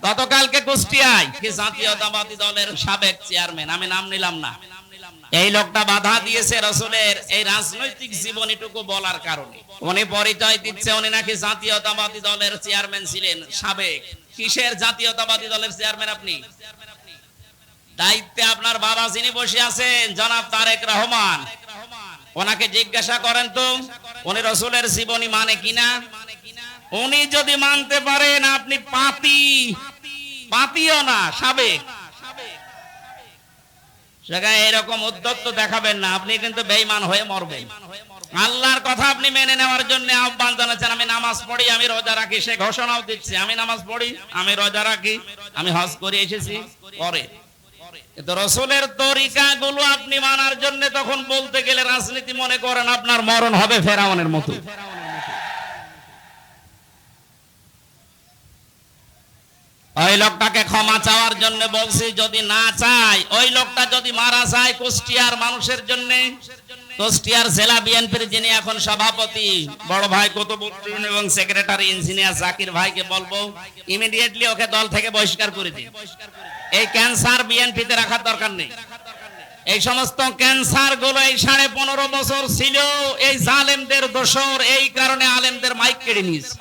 গতকালকে কুষ্টিয়ায় কি জাতীয়তাবাদী দলের সাবেক চেয়ারম্যান, আমি নাম নিলাম না, এই লোকটা বাধা দিয়েছে রাসূলের এই রাজনৈতিক জীবনীটুকু বলার কারণে। উনি পরিচয় দিচ্ছে উনি নাকি জাতীয়তাবাদী দলের চেয়ারম্যান ছিলেন সাবেক। কিসের জাতীয়তাবাদী দলের চেয়ারম্যান আপনি? দায়িত্বে আপনার বাবা যিনি বসে আছেন জনাব তারেক রহমান, ওনাকে জিজ্ঞাসা করেন তো উনি রাসূলের জীবনী মানে কিনা। উনি যদি মানতে পারেন আপনি পাতিও না সাবেক, জায়গায় এরকম উদ্যত দেখাবেন না, আপনি কিন্তু বেঈমান হয়ে মরবেন। আল্লাহর কথা আপনি মেনে নেওয়ার জন্য আহ্বান জানাচ্ছেন। আমি নামাজ পড়ি, আমি রোজা রাখি, সে ঘোষণাও দিচ্ছে আমি নামাজ পড়ি, আমি রোজা রাখি, আমি হজ করে এসেছি। পরে কিন্তু রাসূলের তরিকাগুলো আপনি মানার জন্য তখন বলতে গেলে রাজনীতি মনে করেন আপনার মরণ হবে ফেরাউনের মতো। ওই লোকটাকে ক্ষমা চাওয়ার জন্য বলছি, যদি না চাই, ওই লোকটা যদি মারা যায় কুষ্টিয়ার মানুষের জন্য, কুষ্টিয়ার জেলা বিএনপির যিনি এখন সভাপতি বড় ভাই কুতুবউদ্দিন এবং সেক্রেটারি ইঞ্জিনিয়ার জাকির ভাইকে বলবো ইমিডিয়েটলি ওকে দল থেকে বহিষ্কার করে দিন। এই ক্যান্সার বিএনপিতে রাখার দরকার নেই। এই সমস্ত ক্যান্সার গুলো এই 15.5 বছর ছিল এই জালেমদের দোসর, এই কারণে আলেমদের মাইক কেড়ে নিয়েছে।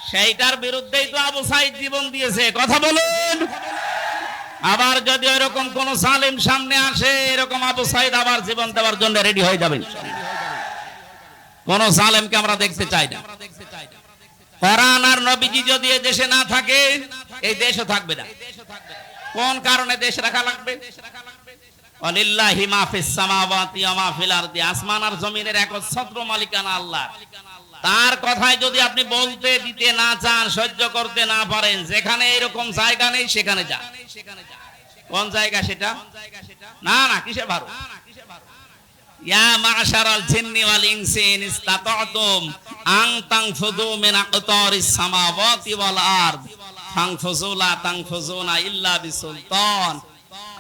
সেইটার বিরুদ্ধেই তো আবু সাইদ জীবন দিয়েছে, কথা বলুন। আবার যদি এরকম কোন জালেম সামনে আসে, এরকম আবু সাইদ আবার জীবন দেওয়ার জন্য রেডি হয়ে যাবেন। কোন জালেমকে আমরা দেখতে চাই না। কোরআন আর নবীজি যদি এই দেশে না থাকে, এই দেশও থাকবে না। কোন কারণে দেশ রাখা লাগবে? ওয়ালিল্লাহি মা ফিস সামাওয়াতি ওয়া মা ফিল আরদি, আসমান আর জমিনের একচ্ছত্র মালিকানা আল্লাহ। তার কথায় যদি আপনি বলতে দিতে না চান, সহ্য করতে না পারেন, যেখানে এরকম জায়গা নেই সেখানে যান। কোন জায়গা সেটা? না না, কিসের ভারত? ইয়া মাশারাল জিন্নি ওয়াল ইনসি ইন ইসতাতাতুম আন তানফুযু মিন আকতারিস সামাওয়াতি ওয়াল আরদ ফানফুযু লা তানফুযুনা ইল্লা বিসুলতান।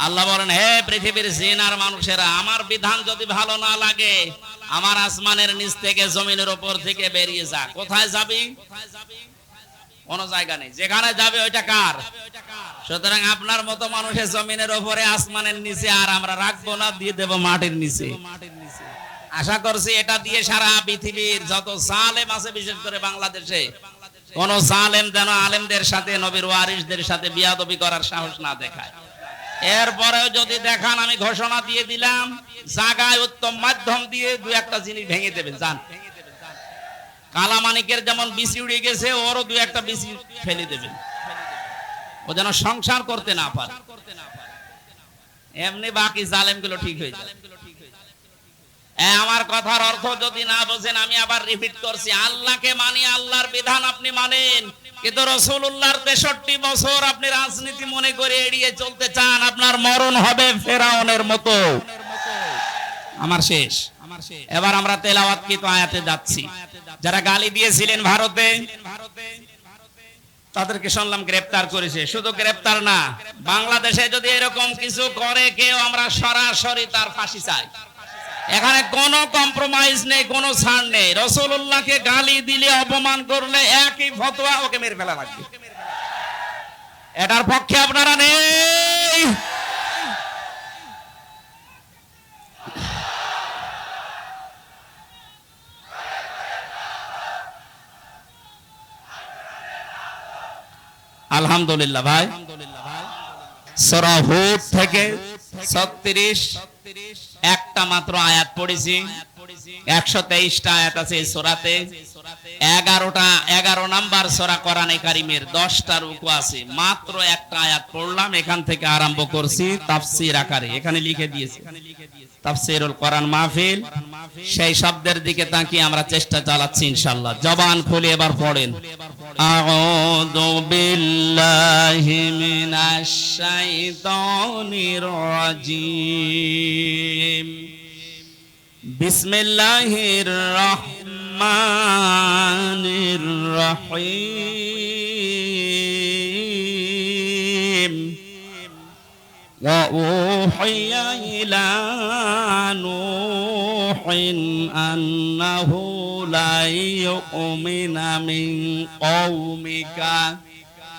আল্লাহ বলেন, হে পৃথিবীর জিন আর মানুষেরা, আমার বিধান যদি ভালো না লাগে, আমার আসমানের নিচ থেকে জমিনের উপর থেকে বেরিয়ে যা। কোথায় যাবি? কোন জায়গা নেই, যেখানে যাবে ওইটা কার? সুতরাং আপনার মতো মানুষের জমিনের উপরে আসমানের নিচে, আর আমরা রাখবো না, দিয়ে দেব মাটির নিচে। আশা করছি এটা দিয়ে সারা পৃথিবীর যত জালেম আছে, বিশেষ করে বাংলাদেশে, কোন জালেম যেন আলেমদের সাথে, নবীর ওয়ারিসদের সাথে বিয়াদবি করার সাহস না দেখায়। এরপরেও যদি দেখান, আমি ঘোষণা দিয়ে দিলাম, জায়গায় উত্তম মাধ্যম দিয়ে দু একটা জিনিস ভেঙে দেবেন। জান, কালামানিকের যেমন বিসি উড়ে গেছে, ওরও দু একটা বিসি ফেলে দেবেন, ও যেন সংসার করতে না পারে। এমনি বাকি জালেমগুলো ঠিক হয়ে যাবে। আমার কথার অর্থ যদি না বোঝেন, আমি আবার রিপিট করছি, আল্লাহকে মানি, আল্লাহর বিধান আপনি মানেন, কিন্তু রাসূলুল্লাহর 63 বছর আপনি রাজনীতি মনে করে এড়িয়ে চলতে চান, আপনার মরণ হবে ফেরাউনের মতো। আমার শেষ। এবার আমরা তেলাওয়াতকৃত আয়াতে যাচ্ছি। যারা গালি দিয়েছিলেন ভারতে, তাদেরকে শুনলাম গ্রেফতার করেছে। শুধু গ্রেফতার না, বাংলাদেশে যদি এরকম কিছু করে কেউ, আমরা সরাসরি তার ফাঁসি চাই। এখানে কোনো কম্প্রোমাইজ নেই, কোনো ছাড় নেই। রাসূলুল্লাহকে গালি দিলে, অপমান করলে একই ফতোয়া, ওকে মেরে ফেলা লাগবে। এটার পক্ষে আপনারা নেই। আলহামদুলিল্লাহ ভাই, সূরা হুদ থেকে 36 একটা মাত্র আয়াত পড়েছি। 123টা আয়াত আছে এই সূরাতে। 11 নাম্বার সূরা কোরআনে কারীমের 10টা রুকু আছে। মাত্র একটা আয়াত পড়লাম, এখান থেকে আরম্ভ করছি তাফসীর আকারে। এখানে লিখে দিয়েছি তাফসীরুল কোরআন মাহফিল। সেই শব্দের দিকে তাকিয়ে আমরা চেষ্টা চালাচ্ছি ইনশাআল্লাহ। জবান খুলে এবার পড়েন, আউযু বিল্লাহি মিনাশ শাইতানির রাজীম, বিসমিল্লাহির রহমানির রহিম। وأوحي إلى نوح أنه لا يؤمن من قومك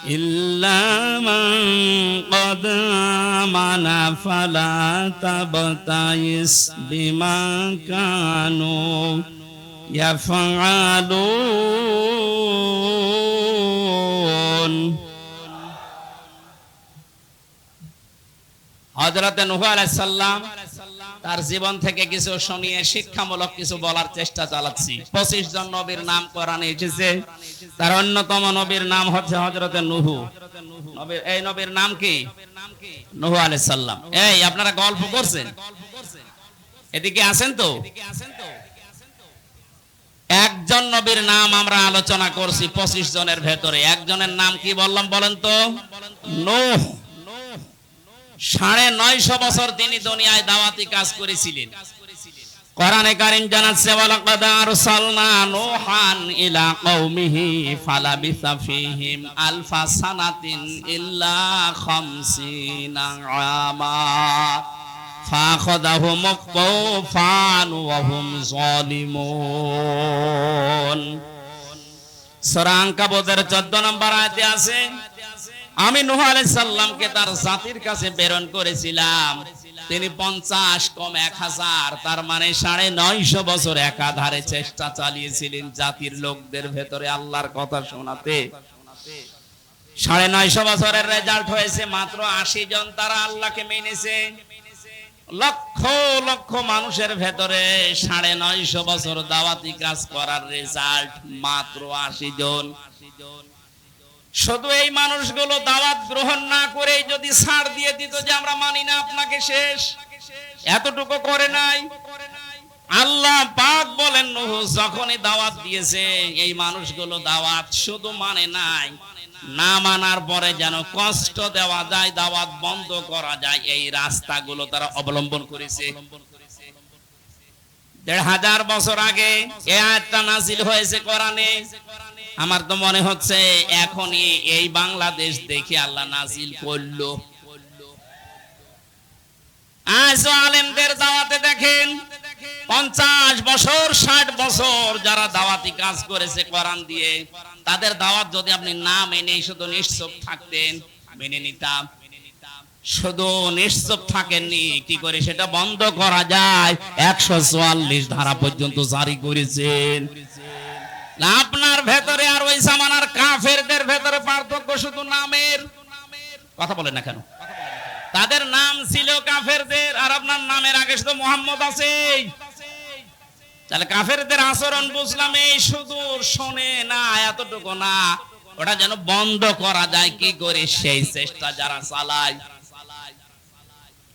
إلا من قد آمن فلا تبتئس بما كانوا يفعلون হযরত নূহ আলাইহিস সালাম তার জীবন থেকে কিছু শুনিয়ে শিক্ষামূলক কিছু বলার চেষ্টা চালাচ্ছি। 25 জন নবীর নাম কোরআনে এসেছে, তার অন্যতম নবীর নাম হচ্ছে হযরত নূহ। এই নবীর নাম কি? নূহ আলাইহিস সালাম। এই আপনারা গল্প করছেন, এদিকে আছেন তো? একজন নবীর নাম আমরা আলোচনা করছি 25 জনের ভেতরে। একজনের নাম কি বললাম বলেন তো? নূহ। 950 বছর তিনি দুনিয়ায় দাওয়াতি কাজ করেছিলেন। কোরআনে কারীম জানাচ্ছে ওয়ালাকাদ আরসালনা নূহান ইলা কওমিহি ফালাবিসা ফীহিম আলফা সানাতিন ইল্লা 50 আমা ফাখাযাহুম তুফান ওয়া হুম যালিমুন। সূরা আনকাবুতের 14 নম্বর আয়াতে আছে, আমি নূহ আলাইহিস সালামকে তার জাতির কাছে প্রেরণ করেছিলাম, তিনি 50 কম 1000, তার মানে 950 বছর একাধারে চেষ্টা চালিয়েছিলেন জাতির লোকদের ভেতরে আল্লাহর কথা শোনাতে। 950 বছরের রেজাল্ট হয়েছে মাত্র 80 জন, তারা আল্লাহকে মেনেছে। লক্ষ লক্ষ মানুষের ভেতরে 950 বছর দাওয়াতি কাজ করার রেজাল্ট মাত্র 80 জন। শুধু এই মানুষগুলো দাওয়াত গ্রহণ না করে যদি ছাড় দিয়ে দিত যে আমরা মানি না আপনাকে, শেষ। এতটুকু করে নাই। আল্লাহ পাক বলেন নূহ যখনই দাওয়াত দিয়েছে এই মানুষগুলো দাওয়াত শুধু মানে নাই, না মানার পরে যেন কষ্ট দেওয়া যায়, দাওয়াত বন্ধ করা যায়, এই রাস্তাগুলো তারা অবলম্বন করেছে। 1500 বছর আগে এই আয়াতটা নাযিল হয়েছে কোরআনে। আমার তো মনে হচ্ছে এখনই এই বাংলাদেশ দেখে আল্লাহ নাযিল করলো। আজ আলেমদের দাওয়াতে দেখেন 50 বছর 60 বছর যারা দাওয়াতি কাজ করেছে কোরআন দিয়ে, তাদের দাওয়াত যদি আপনি না মেনে শুধু নিশ্চুপ থাকতেন, মেনে নিতাম। শুধু নিশ্চুপ থাকেননি, কি করে সেটা বন্ধ করা যায় 144 ধারা পর্যন্ত জারি করেছেন। আপনার ভেতরে আর ওই জামানার কাফেরদের ভেতরে পার্থক্য শুধু নামের। কথা বলেন না কেন? তাদের নাম ছিল কাফেরদের, আর আপনার নামের আগে শুধু মুহাম্মদ আছে। তাহলে কাফেরদের আচরণ বুঝলাম, এই শুধু শোনে না এতটুকু না, ওটা যেন বন্ধ করা যায় কি করে সেই চেষ্টা যারা চালায়।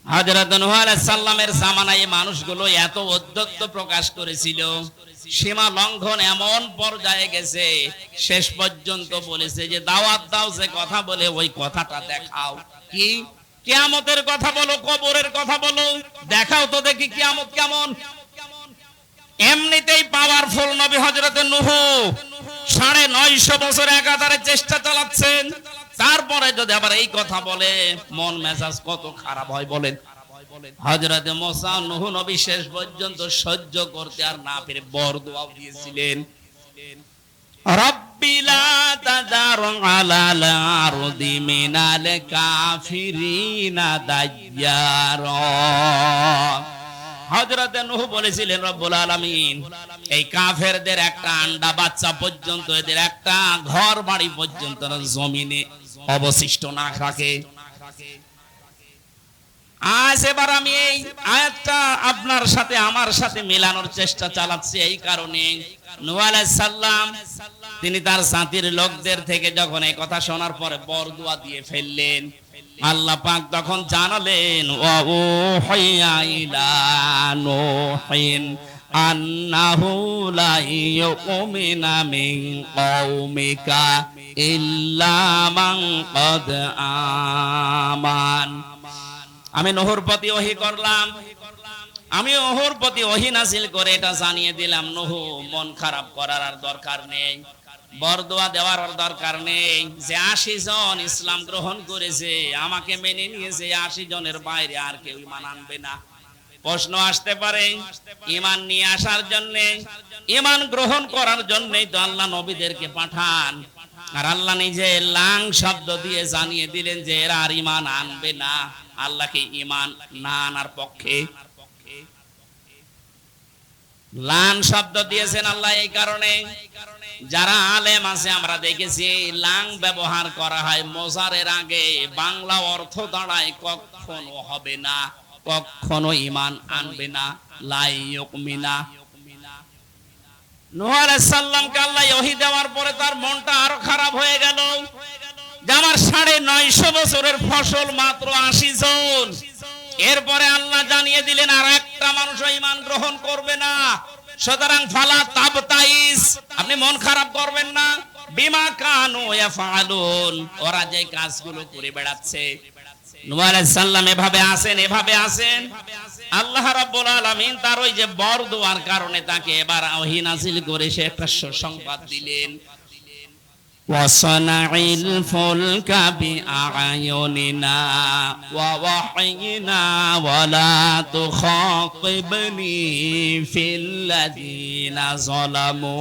হযরত নূহ আলাইহিস সালামের জামানায় এই মানুষগুলো এত ঔদ্ধত্য প্রকাশ করেছিল, সীমা লঙ্ঘন এমন পর্যায়ে গেছে, শেষ পর্যন্ত বলেছে যে দাওয়াত দাও, যে কথা বলে ওই কথাটা দেখাও। কি? কিয়ামতের কথা বলো, কবরের কথা বলো, দেখাও তো দেখি কিয়ামত কেমন। এমনিতেই পাওয়ারফুল নবী হযরত নূহ 950 বছর একাধারে চেষ্টা চালাচ্ছেন, তারপরে যদি আবার এই কথা বলে মন মেজাজ কত খারাপ হয় বলেন। হযরত মুসা নূহ নবী শেষ পর্যন্ত সহ্য করতে আর না পেরে বরদোয়া দিয়েছিলেন, রব্বি লা তাযার আলাল আরদি মিনাল কাফিরিনা দাইয়ারা। হযরত নূহ বলেছিলেন রব্বুল আলামিন এই কাফেরদের একটা আন্ডা বাচ্চা পর্যন্ত, এদের একটা ঘর বাড়ি পর্যন্ত জমিনে অবশিষ্ট না থাকে। আজ এবার আমি এই আয়াতটা আপনার সাথে আমার সাথে মেলানোর চেষ্টা চালাচ্ছি এই কারণে, নূহ আলাইহিস সালাম তিনি তার জাতির লোকদের থেকে যখন এই কথা শোনার পরে বরদোয়া দিয়ে ফেললেন, আল্লাহ পাক তখন জানালেন ওয়া উহিয়া ইলা নূহিন আন্নাহু লা ইউমিনা মিন কওমিকা ইল্লা মান ক্বাদ আমান। আমি নূহর প্রতি ওহী করলাম, আমি নূহর প্রতি ওহী নাযিল করে এটা জানিয়ে দিলাম, নূহ মন খারাপ করার আর দরকার নেই, বরদোয়া দেওয়ার দরকার নেই। যে 80 জন ইসলাম গ্রহণ করেছে, আমাকে মেনে নিয়েছে, 80 জনের বাইরে আর কেউ ঈমান আনবে না। প্রশ্ন আসতে পারে ঈমান নিয়ে আসার জন্য, ঈমান গ্রহণ করার জন্যই তো আল্লাহ নবীদেরকে পাঠান। আর আল্লাহ নিজে লাং শব্দ দিয়ে জানিয়ে দিলেন যে এরা আর ঈমান আনবে না, আল্লাহকে ঈমান না আনার পক্ষে। লান শব্দ দিয়েছেন আল্লাহ এই কারণে, যারা আলেম আছে আমরা দেখেছি লাং ব্যবহার করা হয় মোজারের আগে, বাংলা অর্থ দাঁড়ায় কখনো হবে না, কখনো ঈমান আনবে না, লা ইউমিনা। নূহ আলাইহিস সালামকে আল্লাহ ওহী দেওয়ার পরে তার মনটা আরো খারাপ হয়ে গেল যে আমার 950 বছরের ফসল মাত্র 80 জন। এরপরে আল্লাহ জানিয়ে দিলেন আর একটা মানুষ ঈমান গ্রহণ করবে না। সুতরাং ফালা তাবতাইস, আপনি মন খারাপ করবেন না, বিমা কানু ইয়াফআলুন, ওরা যে কাজগুলো করে বেড়াচ্ছে। নূহ আলাইহিস সালাম এভাবে আছেন। আল্লাহ রাব্বুল আলামিন তার ওই যে বরদোয়ার কারণে তাকে এবার ওহী নাযিল করে সে একটা সুসংবাদ দিলেন। ওয়াসানাইল ফুলকা বিআয়ুনিনা ওয়া ওয়াহিনা ওয়ালা তুখাতিবনি ফিল্লাযিনা যালামু।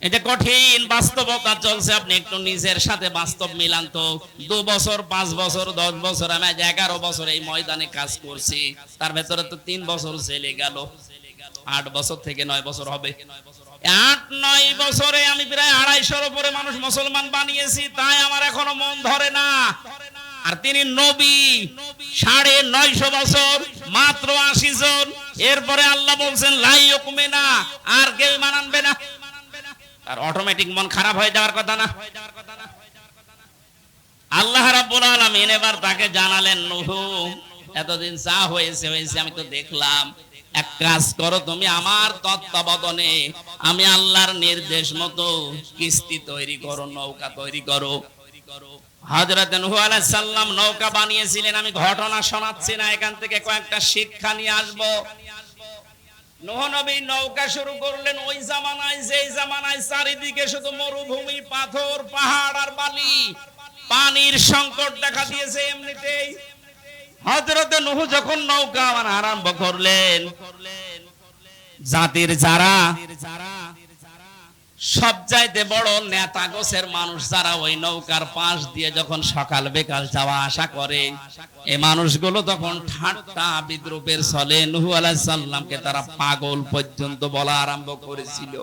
এটা কঠিন বাস্তবতা চলছে, আপনি একটু নিজের সাথে বাস্তব মিলান তো। 2 বছর 5 বছর 10 বছর, আমি 11 বছর এই ময়দানে কাজ করছি, তার ভেতরে তো 3 বছর চলে গেল, 8 বছর থেকে 9 বছর হবে। 8-9 বছরে আমি প্রায় 250-এর উপরে মানুষ মুসলমান বানিয়েছি, তাই আমার এখনো মন ধরে না। আর তিনি নবী, 950 বছর, মাত্র 80 জন। এরপরে আল্লাহ বলছেন লা ইউমিনা, আর কেউ ঈমান আনবে না। আর অটোমেটিক মন খারাপ হয়ে যাওয়ার কথা না। আল্লাহ রাব্বুল আলামিন এবার তাকে জানালেন, নূহ এতদিন যা হয়েছে আমি তো দেখলাম, এক কাজ করো, তুমি আমার তত্ত্বাবধানে আমি আল্লাহর নির্দেশ মতো কিস্তি তৈরি করো, নৌকা তৈরি করো। হযরত নূহ আলাইহিস সালাম নৌকা বানিয়েছিলেন। আমি ঘটনা শোনাচ্ছি না, এখান থেকে কয়েকটা শিক্ষা নিয়ে আসবো। নূহ নবী নৌকা শুরু করলেন ওই জামানায়, যেই জামানায় চারিদিকে শুধু মরুভূমি, পাথর, পাহাড় আর বালি, পানির সংকট দেখা দিয়েছে। এমনিতেই হযরত নূহ যখন নৌকা আরম্ভ করলেন, জাতির যারা সবচাইতে বড় নেতা গোছের মানুষ যারা ওই নৌকার পাশ দিয়ে যখন সকাল বিকাল যাওয়া আসা করে, এই মানুষগুলো তখন ঠাট্টা বিদ্রুপের ছলে নূহ আলাইহিস সালামকে তারা পাগল পর্যন্ত বলা আরম্ভ করেছিল।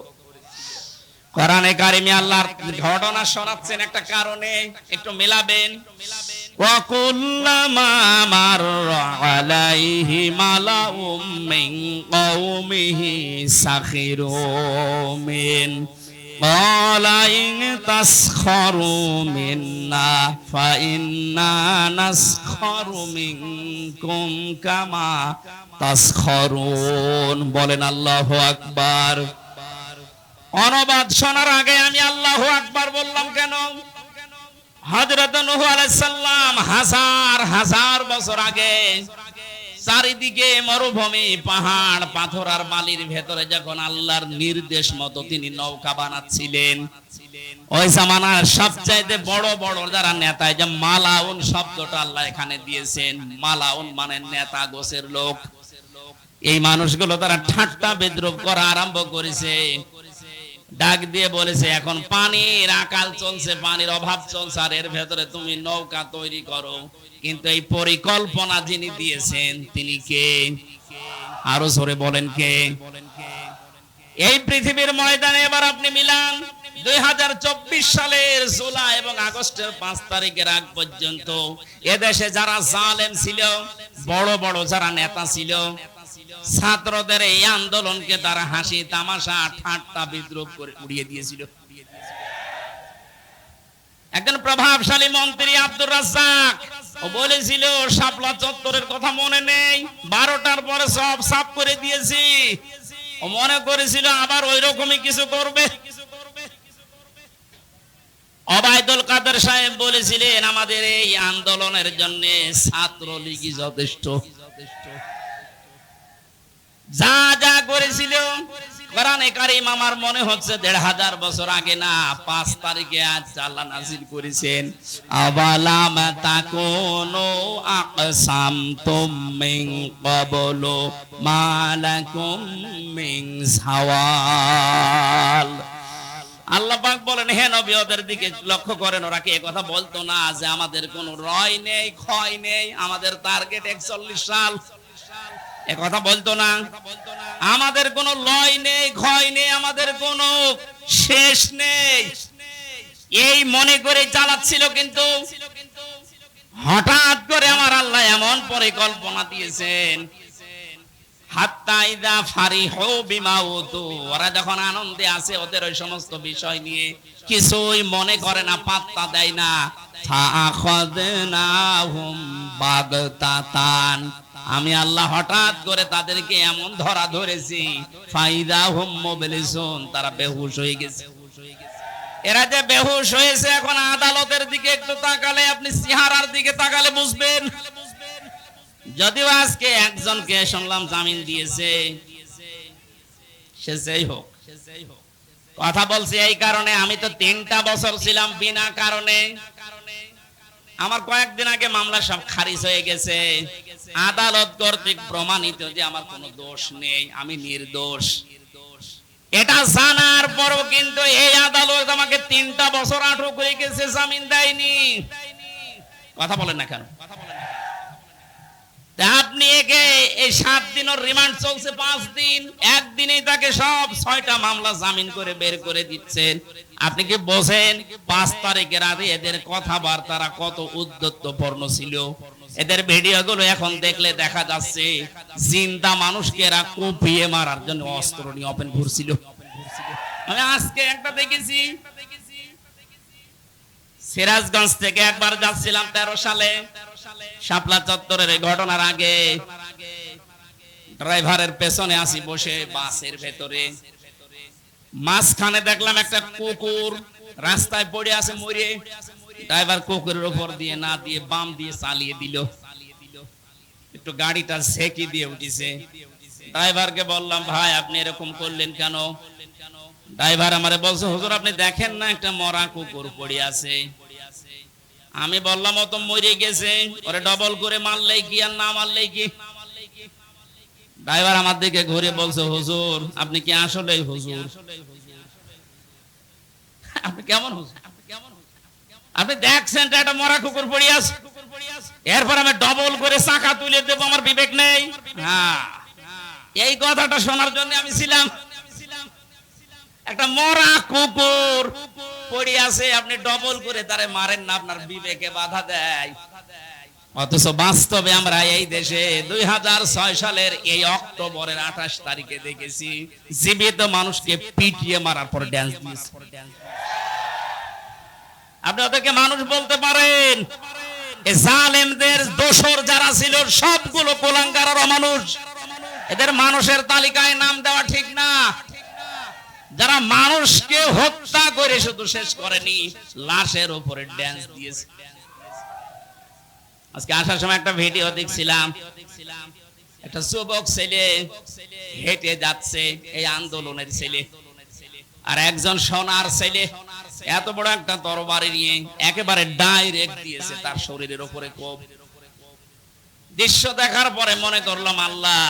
কোরআনে কারিমে আল্লাহর ঘটনা শোনাচ্ছেন একটা কারণে, একটু মেলাবেন। وَكُلَّمَا مَرَّ عَلَيْهِ مَلَأٌ مِّن قَوْمِهِ سَخِرُوا مِنْهُ قَالَ إِن تَسْخَرُوا مِنَّا فَإِنَّا نَسْخَرُ مِنكُمْ كَمَا تَسْخَرُونَ। বলেন আল্লাহু আকবার। অনুবাদ শোনার আগে আমি আল্লাহু আকবার বললাম কেন? হযরত নূহ আলাইহিস সালাম হাজার বছর আগে চারিদিকে মরুভূমি, পাহাড়, পাথর আর বালির ভেতরে যখন আল্লাহর নির্দেশ মতো তিনি নৌকা বানাচ্ছিলেন, ওই জামানার সবচাইতে বড় বড় যারা নেতা, যে মালাউন শব্দটা আল্লাহ এখানে দিয়েছেন, মালাউন মানে নেতা গোছের লোক, এই মানুষগুলো তারা ঠাট্টা বিদ্রুপ করা আরম্ভ করেছে। ডাক দিয়ে বলেছে, এখন পানির আকাল চলছে, পানির অভাব চলছে, আর এর ভেতরে তুমি নৌকা তৈরি করো। কিন্তু এই পরিকল্পনা যিনি দিয়েছেন তিনি কে? আরো জোরে বলেন কে? এই পৃথিবীর ময়দানে এবার আপনি মিলান 2024 সালের জুলাই এবং আগস্টের 5 তারিখের আগ পর্যন্ত এদেশে যারা জালেম ছিল, বড় বড় যারা নেতা ছিল, ছাত্রদের এই আন্দোলনকে তারা হাসি তামাশা ঠাট্টা বিদ্রুপ করে উড়িয়ে দিয়েছিল। একজন প্রভাবশালী মন্ত্রী আব্দুর রাজ্জাক ও বলেছিল, শাপলা চত্বরের কথা মনে নেই, 12টার পরে সব সাফ করে দিয়েছি। ও মনে করেছিল আবার ওই রকমই কিছু করবে। ওবায়দুল কাদের সাহেব বলেছিলেন, আমাদের এই আন্দোলনের জন্য ছাত্রলীগই যথেষ্ট। যা যা করেছিল কোরআনে কারীম আমার মনে হচ্ছে 1500 বছর আগে না, 5 তারিখে আজ আল্লাহ নাযিল করেছেন, আওয়ালাম তাকুনু আকসামতুম মিন ক্বাবলু মালাকুম মিন যাওয়াল। আল্লাহ পাক বলেন, হে নবী ওদের দিকে লক্ষ্য করেন, ওরা কি কথা বলতো না যে আমাদের কোনো রয় নেই, ক্ষয় নেই, আমাদের টার্গেট 41 সাল? কথা বলতো না? আমাদের কোনো লয় নেই, ক্ষয় নেই, আমাদের কোনো শেষ নেই, এই মনে করে চালাচ্ছিল। কিন্তু হঠাৎ করে আমার আল্লাহ এমন পরিকল্পনা দিয়েছেন, হাত্তা ইযা ফারিহু বিমা উতু, ওরা যখন আনন্দে আছে ওদের ওই সমস্ত বিষয় নিয়ে কিছুই মনে করে না, পাত্তা দেয় না। ফাআখাযনাহুম বাগতাতান, আমি আল্লাহ হঠাৎ করে তাদেরকে এমন ধরা ধরেছি, ফাইদাহুম মুবলিসুন, তারা বেহুশ হয়ে গেছে। এরা যে বেহুশ হয়েছে, এখন আদালতের দিকে একটু তাকালে, আপনি চেহারার দিকে তাকালে বুঝবেন। যদিও আজকে একজনকে শুনলাম জামিন দিয়েছে, সে যেই হোক, কথা বলছি এই কারণে, আমি তো 3টা বছর ছিলাম বিনা কারণে। আমার কয়েকদিন আগে মামলা সব খারিজ হয়ে গেছে, আদালত কর্তৃক প্রমাণিত যে আমার কোনো দোষ নেই, আমি নির্দোষ। এটা জানার পরও কিন্তু এই আদালত আমাকে 3টা বছর আটক রেখেছে, জামিন দেয়নি। কথা বলেন না কেন? আপনি একে এই 7 দিনের রিমান্ড চলছে, 5 দিন, একদিনেই তাকে সব 6টা মামলা জামিন করে বের করে দিচ্ছেন। আপনি কি বোঝেন 5 তারিখের আগে এদের কথাবার্তারা কত উদ্যত্তপূর্ণ ছিল? এদের ভিডিওগুলো এখন দেখলে দেখা যাচ্ছে জিন্দা মানুষকে এরা কুপিয়ে মারার জন্য অস্ত্র নিয়ে ওপেন ঘুরছিল। আমি আজকে একটা দেখেছি, সিরাজগঞ্জ থেকে একবার যাচ্ছিলাম 13 সালে, শাপলা চত্বরের এই ঘটনার আগে, ড্রাইভারের পেছনে আসি বসে বাসের ভেতরে, মাঝখানে দেখলাম একটা কুকুর রাস্তায় পড়ে আছে মরে। ড্রাইভার কুকুরের উপর দিয়ে না দিয়ে বাম দিয়ে চালিয়ে দিল, একটু গাড়িটা ঝেঁকি দিয়ে উঠিছে। ড্রাইভারকে বললাম, ভাই আপনি এরকম করলেন কেন? ড্রাইভার আমারে বলছে, হুজুর আপনি দেখেন না একটা মরা কুকুর পড়ে আছে। আমি বললাম, ও তো মরে গেছে, ওরে ডবল করে মারলেই কি আর না মারলেই কি? ড্রাইভার আমার দিকে ঘুরে বলছে, হুজুর আপনি কি আসলেই হুজুর? আপনি কেমন হুজুর? আপনি দেখছেন একটা মরা কুকুর পড়ে আছে, এরপর আমি ডবল করে চাকা তুলে দেবো, আমার বিবেক নেই? হ্যাঁ, এই কথাটা শোনার জন্য আমি ছিলাম। একটা মরা কুকুর পড়ে আছে, আপনি ডবল করে তারে মারেন না, আপনার বিবেকে বাধা দেয়। অথচ বাস্তবে আমরা এই দেশে 2006 সালের এই অক্টোবরের 28 তারিখে দেখেছি জীবিত মানুষকে পিটিয়ে মারার পর ড্যান্স দিয়েছে। আপনি ওদেরকে মানুষ বলতে পারেন? এই জালেমদের দোসর যারা ছিল সবগুলো কুলাঙ্গার আর অমানুষ। এদের মানুষের তালিকায় নাম দেওয়া ঠিক না। যারা মানুষকে হত্যা করে শুধু শেষ করেনি, লাশের উপরে ড্যান্স দিয়েছে। আজকে আসার সময় একটা ভিডিও দেখছিলাম, একটা যুবক ছেলে হেঁটে যাচ্ছে, এই আন্দোলনের ছেলে, আর একজন সোনার ছেলে এত বড় একটা তরবারি নিয়ে একেবারে ডাইরেক্ট দিয়েছে তার শরীরের উপরে কোপ। দৃশ্য দেখার পরে মনে করলাম, আল্লাহ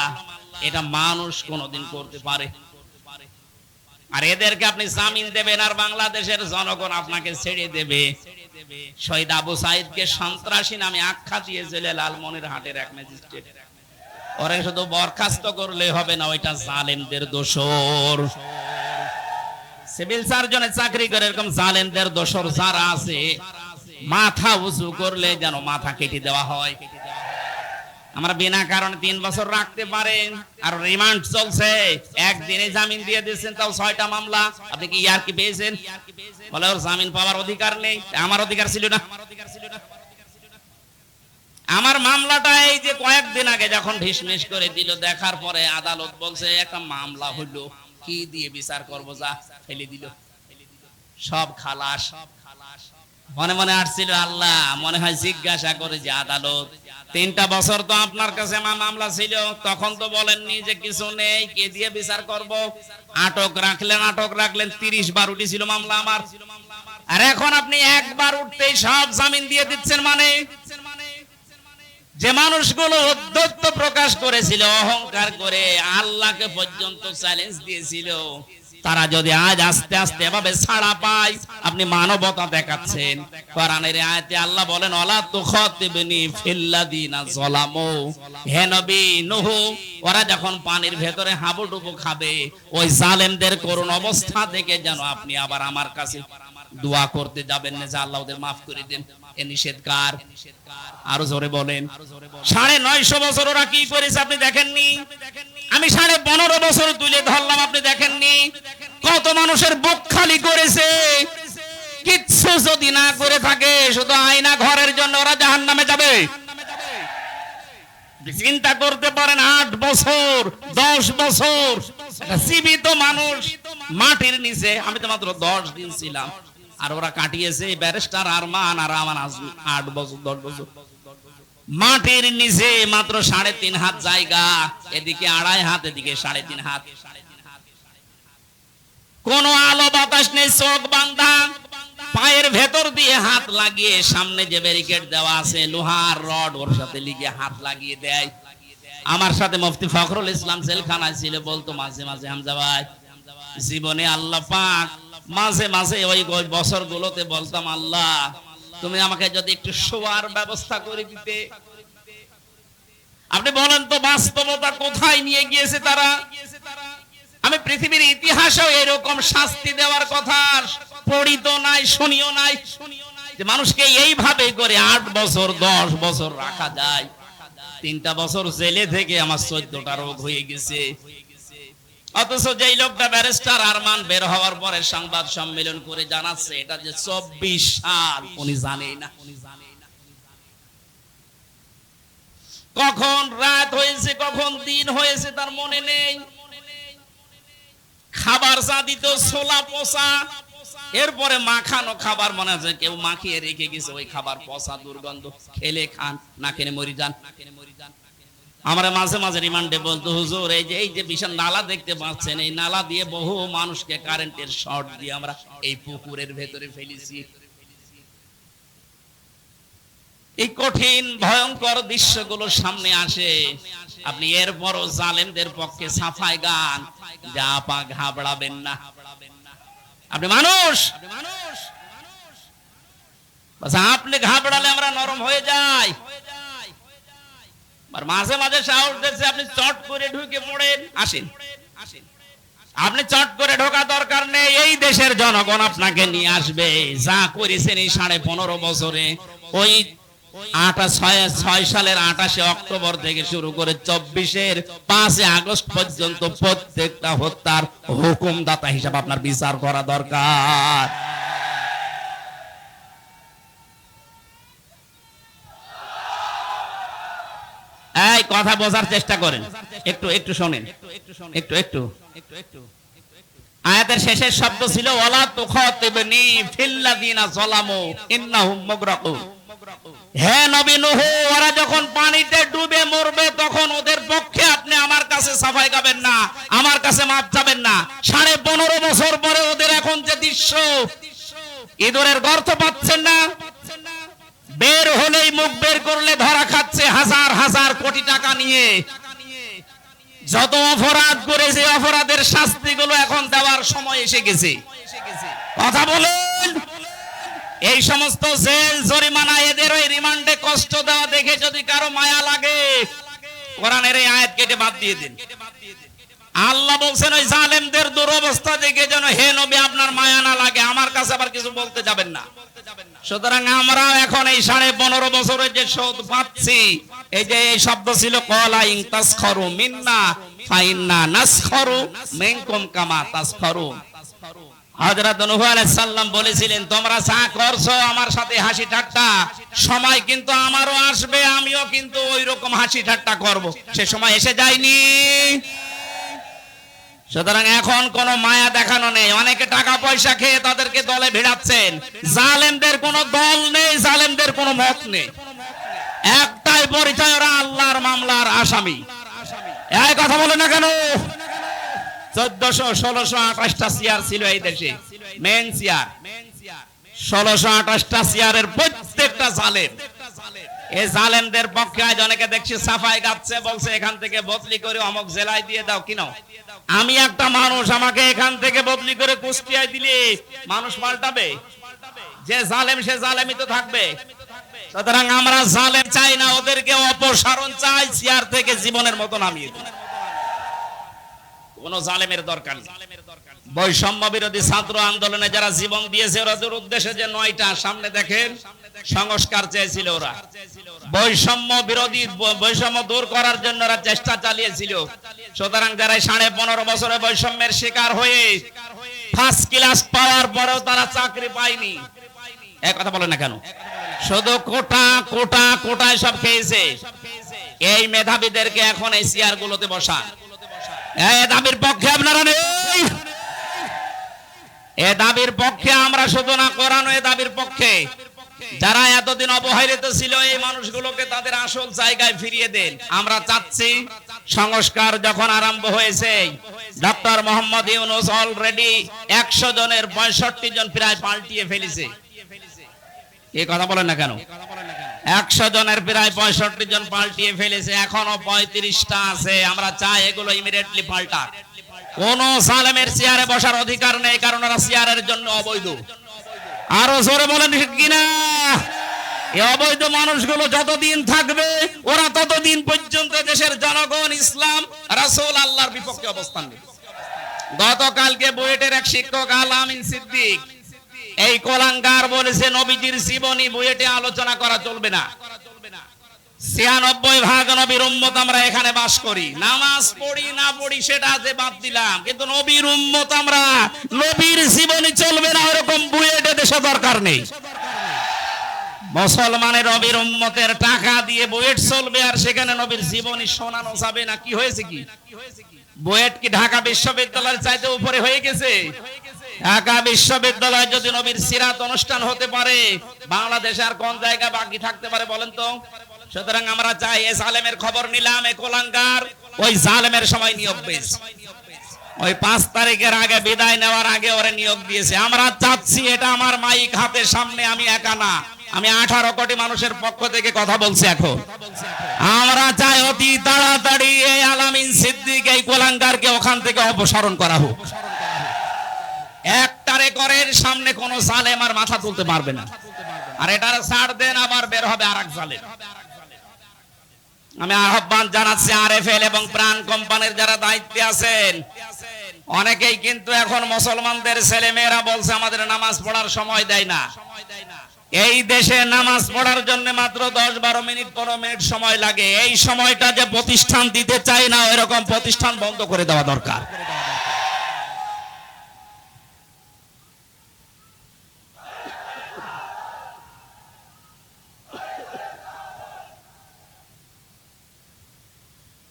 এটা মানুষ কোনোদিন করতে পারে? আর এদেরকে আপনি জামিন দেবেন আর বাংলাদেশের জনগণ আপনাকে ছেড়ে দেবে? শহীদ আবু সাইদকে সন্ত্রাসী নামে আখ্যা দিয়েছিল লালমনিরহাটের এক ম্যাজিস্ট্রেট। ওরে শুধু বরখাস্ত করলে হবে না, ওইটা জালেমদের দোসর। সিভিল সার্জনের চাকরি করে এরকম জালেমদের দোসর যারা আছে, মাথা উঁচু করলে যেন মাথা কেটে দেওয়া হয়। আমরা বিনা কারণে 3 বছর রাখতে পারেন, আর রিমান্ড চলছে, একদিনে জামিন দিয়ে দিয়েছেন, তাও 6টা মামলা। আপনি কি ইয়ার কি পেয়েছেন? বলে ওর জামিন পাওয়ার অধিকার নেই। আমার অধিকার ছিল না? আমার মামলাটা এই যে কয়েকদিন আগে যখন ঢিসমিস করে দিল, দেখার পরে আদালত বলছে একটা মামলা হলো, কি দিয়ে বিচার করবো, যা ফেলে দিল, সব খালাস। মনে মনে আসছিল, আল্লাহ মনে হয় জিজ্ঞাসা করে যে আদালত 3টা বছর তো আপনার কাছে মামলা ছিল, তখন তো বলেননি যে কিছু নেই, কে দিয়ে বিচার করব? আটক রাখলেন 30 বার উঠেছিল মামলা আমার, আর এখন আপনি একবার উঠতেই সব জামিন দিয়ে দিচ্ছেন। মানে যে মানুষগুলো উদ্ধত্ত প্রকাশ করেছিল, অহংকার করে আল্লাহকে পর্যন্ত চ্যালেঞ্জ দিয়েছিল, তারা যদি আজ আস্তে আস্তে এভাবে ছাড়া পায়, আপনি মানবতা দেখাচ্ছেন। কোরআনের আয়াতে আল্লাহ বলেন ওয়ালা তুখাতিবনি ফিল্লাযিনা যালামু, হে নবী নূহ, ওরা যখন পানির ভেতরে হাবুডুবু খাবে, ওই জালেমদের করুণ অবস্থা দেখে যেন আপনি আবার আমার কাছে দোয়া করতে যাবেন না যে আল্লাহ ওদের মাফ করে দেন। এ নিষেধকার। আরো জোরে বলেন। 950 বছর ওরা কি করেছে আপনি দেখেননি? আমি 15.5 বছর তুলে ধরলাম, আপনি দেখেননি? কত মানুষের বুক খালি করেছে। কিচ্ছু যদি না করে থাকে, শুধু আয়না ঘরের জন্য ওরা জাহান্নামে যাবে। চিন্তা করতে পারেন, 8 বছর 10 বছর একটা জীবিত মানুষ মাটির নিচে। আমি তো মাত্র 10 দিন ছিলাম, আর ওরা কাটিয়েছে ব্যারিস্টার আরমান আর আমার 8 বছর 10 বছর মাটির নিচে। মাত্র 3.5 হাত জায়গা, এদিকে 2.5 হাত, এদিকে 3.5 হাত। কোন আলো বাতাস নেই, চোখ বাঁধা, পায়ের ভেতর দিয়ে হাত লাগিয়ে সামনে যে ব্যারিকেড দেওয়া আছে লোহার রড, ওর সাথে লিগে হাত লাগিয়ে দেয়। আমার সাথে মুফতি ফখরুল ইসলাম জেলখানায় ছিল, বলতো মাঝে মাঝে, হামজা ভাই, জীবনে আল্লাহ পাক মাঝে মাঝে ওই বছরগুলোতে বলতাম, আল্লাহ তুমি আমাকে যদি একটু শোয়ার ব্যবস্থা করে দিতে। আপনি বলেন তো বাস্তবতা কোথায় নিয়ে গিয়েছে তারা? আমি পৃথিবীর ইতিহাসেও এরকম শাস্তি দেওয়ার কথা পড়িতো নাই, শুনিও নাই, যে মানুষকে এইভাবে করে 8 বছর 10 বছর রাখা যায়। 3টা বছর জেলে থেকে আমার 14টা রোগ হয়ে গেছে। অথচ যেই লোকটা ব্যারিস্টার আরমান বের হওয়ার পরে সংবাদ সম্মেলন করে জানাচ্ছে এটা যে 24 সাল, উনি জানেই না কখন রাত হয়েছে, কখন দিন হয়েছে, তার মনে নেই। খাবার যা দিত ছোলা পচা, এরপরে মাখানো খাবার মনে আছে কেউ মাখিয়ে রেখে গেছে, ওই খাবার পচা, দুর্গন্ধ, খেলে খান, না খেলে মরি যান। আমরা মাঝে মাঝে রিমান্ডে বলতো, হুজুর এই যে বিশাল নালা দেখতে পাচ্ছেন, এই নালা দিয়ে বহু মানুষকে কারেন্টের শর্ট দিয়ে আমরা এই পুকুরের ভেতরে ফেলেছি। এই কঠিন ভয়ঙ্কর দৃশ্যগুলো সামনে আসে, আপনি এরপরও জালেমদের পক্ষে সাফাই গান, যা পা ঘাবড়াবেন না। আপনি মানুষ, আপনি ঘাবড়ালে আমরা নরম হয়ে যাই। মাঝে মাঝে সাহস দিচ্ছে, আপনি চট করে ঢুকে পড়েন, আসেন। আপনি চট করে ঢোকা দরকার নেই, এই দেশের জনগণ আপনাকে নিয়ে আসবে। যা করেছেন এই 15.5 বছরে, ওই 6 সালের 28 অক্টোবর থেকে শুরু করে 24-এর 5 আগস্ট পর্যন্ত প্রত্যেকটা হত্যার হুকুমদাতা হিসাবে আপনার বিচার করা দরকার। এই কথা বোঝার চেষ্টা করেন, একটু শোনেন, একটু। আয়াতের শেষের শব্দ ছিল ওয়ালা তুখাতিবনি ফিল্লাযিনা যালামু ইন্নাহুম মুগরাকুন। হে নবী নূহ, ওরা যখন পানিতে ডুবে মরবে তখন ওদের পক্ষে আপনি আমার কাছে সাফাই গাবেন না, আমার কাছে মাপ চাবেন না। 15.5 বছর পরে ওদের এখন যে দৃশ্য, ইঁদুরের গর্ত পাচ্ছেন না, বের হলেই মুখ বের করলে ধরা খাচ্ছে হাজার হাজার কোটি টাকা নিয়ে। যত অপরাধ করেছে অপরাধের শাস্তিগুলো এখন দেওয়ার সময় এসে গেছে। কথা বলেন। এই সমস্ত জেল জরিমানা, এদের ওই রিমান্ডে কষ্ট দেওয়া দেখে যদি কারো মায়া লাগে, কোরআনের এই আয়াত কেটে বাদ দিয়ে দিন। আল্লাহ বলছেন ওই জালেমদের দুরবস্থা দেখে যেন হে নবী আপনার মায়া না লাগে, আমার কাছে আবার কিছু বলতে যাবেন না। সুতরাং আমরা এখন এই 15.5 বছরের যে শোধ পাচ্ছি, এই যে এই শব্দ ছিল ক্বালা ইন তাসখারু মিন্না ফাইন্না নাসখারু মিনকুম কামা তাসখারু। হযরত নূহ আলাইহিস সালাম বলেছিলেন, তোমরা যা করছো আমার সাথে হাসি ঠাট্টা, সময় কিন্তু আমারও আসবে, আমিও কিন্তু ওই রকম হাসি ঠাট্টা করব। সে সময় এসে যায়নি। সুতরাং এখন কোন মায়া দেখানো নেই। অনেকে টাকা পয়সা খেয়ে তাদেরকে দলে ভিড়াচ্ছেন। জালেমদের কোনো দল নেই, জালেমদের কোনো মত নেই, একটাই পরিচয়, ওরা আল্লাহর মামলার আসামি। এই কথা বলে না কেন? 1400-1628টা চেয়ার ছিল এই দেশে, মেন চেয়ার। 1628টা চেয়ারের প্রত্যেকটা জালেম। এই জালেমদের পক্ষে আজ অনেকে দেখছি সাফাই গাচ্ছে, বলছে এখান থেকে বদলি করে অমুক জেলায় দিয়ে দাও। কি নাও? আমি একটা মানুষ, আমাকে এখান থেকে বদলি করে কুষ্টিয়ায় দিলে মানুষ পাল্টাবে? যে জালেম সে জালেমই তো থাকবে। সুতরাং আমরা জালেম চাই না, ওদেরকে অপসারণ চাই, চেয়ার থেকে জীবনের মতো নামিয়ে দিই। কোন জালেমের দরকার নেই। বৈষম্য বিরোধী ছাত্র আন্দোলনে যারা জীবন দিয়েছে ওদের উদ্দেশ্যে যে 9টা সামনে দেখেন সংস্কার চেয়েছিল, ওরা বৈষম্য বিরোধী, বৈষম্য দূর করার জন্য ওরা চেষ্টা চালিয়েছিল। সুতরাং যারা 15.5 বছরে বৈষম্যের শিকার হয়ে ফার্স্ট ক্লাস পাওয়ার পরেও তারা চাকরি পায়নি, এক কথা বলে না কেন? শুধু কোটা কোটা কোটায় সব খেয়েছে। এই মেধাবীদেরকে এখন এই চেয়ার গুলোতে বসান। এই দাবির পক্ষে আপনারা নেই, এ দাবির পক্ষে আমরা শুধু না, কোরআন এ দাবির পক্ষে। যারা এতদিন অবহেলিত ছিল এই মানুষগুলোকে তাদের আসল জায়গায় ফিরিয়ে দেন। আমরা চাচ্ছি সংস্কার যখন আরম্ভ হয়েছে, ডক্টর মোহাম্মদ ইউনূস অলরেডি 100 জনের 65 জন প্রায় পাল্টিয়ে ফেলেছে। এই কথা বলেন না কেন? 100 জনের প্রায় 65 জন পাল্টিয়ে ফেলেছে, এখনো 35টা আছে। আমরা চাই এগুলো ইমিডিয়েটলি পাল্টাক। কোন জালেমের চেয়ারে বসার অধিকার নেই, কারণ ওরা চেয়ারের জন্য অবৈধ। আরো জোরে বলেন ঠিক কিনা? এই অবৈধ মানুষগুলো যতদিন থাকবে ওরা ততদিন পর্যন্ত দেশের জনগণ ইসলাম রাসূল আল্লাহর বিপক্ষে অবস্থান নেবে। গতকালকে বুয়েটের এক শিক্ষক আলামিন সিদ্দিক এই কোলাঙ্গার বলেছে নবীজির জীবনী বুয়েটে আলোচনা করা চলবে না। 96% নবীর উম্মত আমরা এখানে বাস করি, নামাজ পড়ি না পড়ি সেটা যে বাদ দিলাম, কিন্তু নবীর উম্মত আমরা, নবীর জীবনী চলবে না এরকম বুয়েটে দেশে দরকার নেই। মুসলমানের নবীর উম্মতের টাকা দিয়ে বুয়েট চলবে আর সেখানে নবীর জীবনী শোনানো যাবে না? কি হয়েছে? কি বুয়েট কি ঢাকা বিশ্ববিদ্যালয়ের চাইতে উপরে হয়ে গেছে? ঢাকা বিশ্ববিদ্যালয়ে যদি নবীর সিরাত অনুষ্ঠান হতে পারে, বাংলাদেশে আর কোন জায়গা বাকি থাকতে পারে বলেন তো? সুতরাং আমরা চাই এই জালেমের খবর নিলাম, এই কোলাঙ্গার ওই জালেমের সময় নিয়োগ পেয়েছে, ওই 5 তারিখের আগে বিদায় নেওয়ার আগে ওরে নিয়োগ দিয়েছে। আমরা চাচ্ছি, এটা আমার মাইক হাতের সামনে, আমি একা না, আমি 18 কোটি মানুষের পক্ষ থেকে কথা বলছি। এখন আমরা চাই অতি তাড়াতাড়ি এই আলামিন সিদ্দিক এই কোলাঙ্গারকে ওখান থেকে অপসারণ করা হোক। একটা রেকর্ডের সামনে কোন জালেম আর মাথা তুলতে পারবে না। আর এটার ছাড় দেন, আবার বের হবে আরেক জালেম। আমি আহ্বান জানাচ্ছি আরএফএল এবং প্রাণ কোম্পানির যারা দায়িত্বে আছেন, অনেকেই কিন্তু এখন মুসলমানদের ছেলে মেয়েরা বলছে আমাদের নামাজ পড়ার সময় দেয় না। এই দেশে নামাজ পড়ার জন্য মাত্র 10-12 মিনিট 15 মিনিট সময় লাগে। এই সময়টা যে প্রতিষ্ঠান দিতে চায় না, এরকম প্রতিষ্ঠান বন্ধ করে দেওয়া দরকার।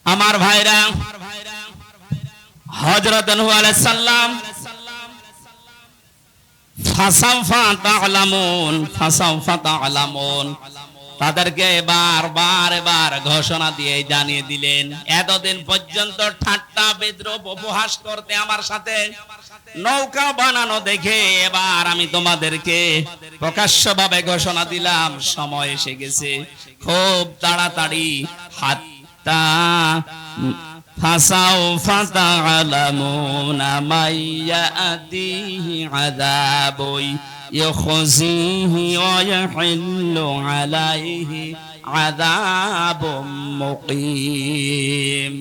আমার ভাইরা, হযরত নূহ আলাইহিস সালাম ফাসাউফা তা'লামুন তাদেরকে বারবার ঘোষণা দিয়ে জানিয়ে দিলেন। এতদিন পর্যন্ত ঠাট্টা বিদ্রুপ উপহাস করতে আমার সাথে নৌকা বানানো দেখে এবার আমি তোমাদেরকে প্রকাশ্যভাবে ঘোষণা দিলাম, সময় এসে গেছে। খুব তাড়াতাড়ি ফাসাউফা তা'লামুনা মাইয়াতিহি আযাবুন ইখজিহি ওয়া ইয়াহিল্লু আলাইহি আযাবুম মুকিম।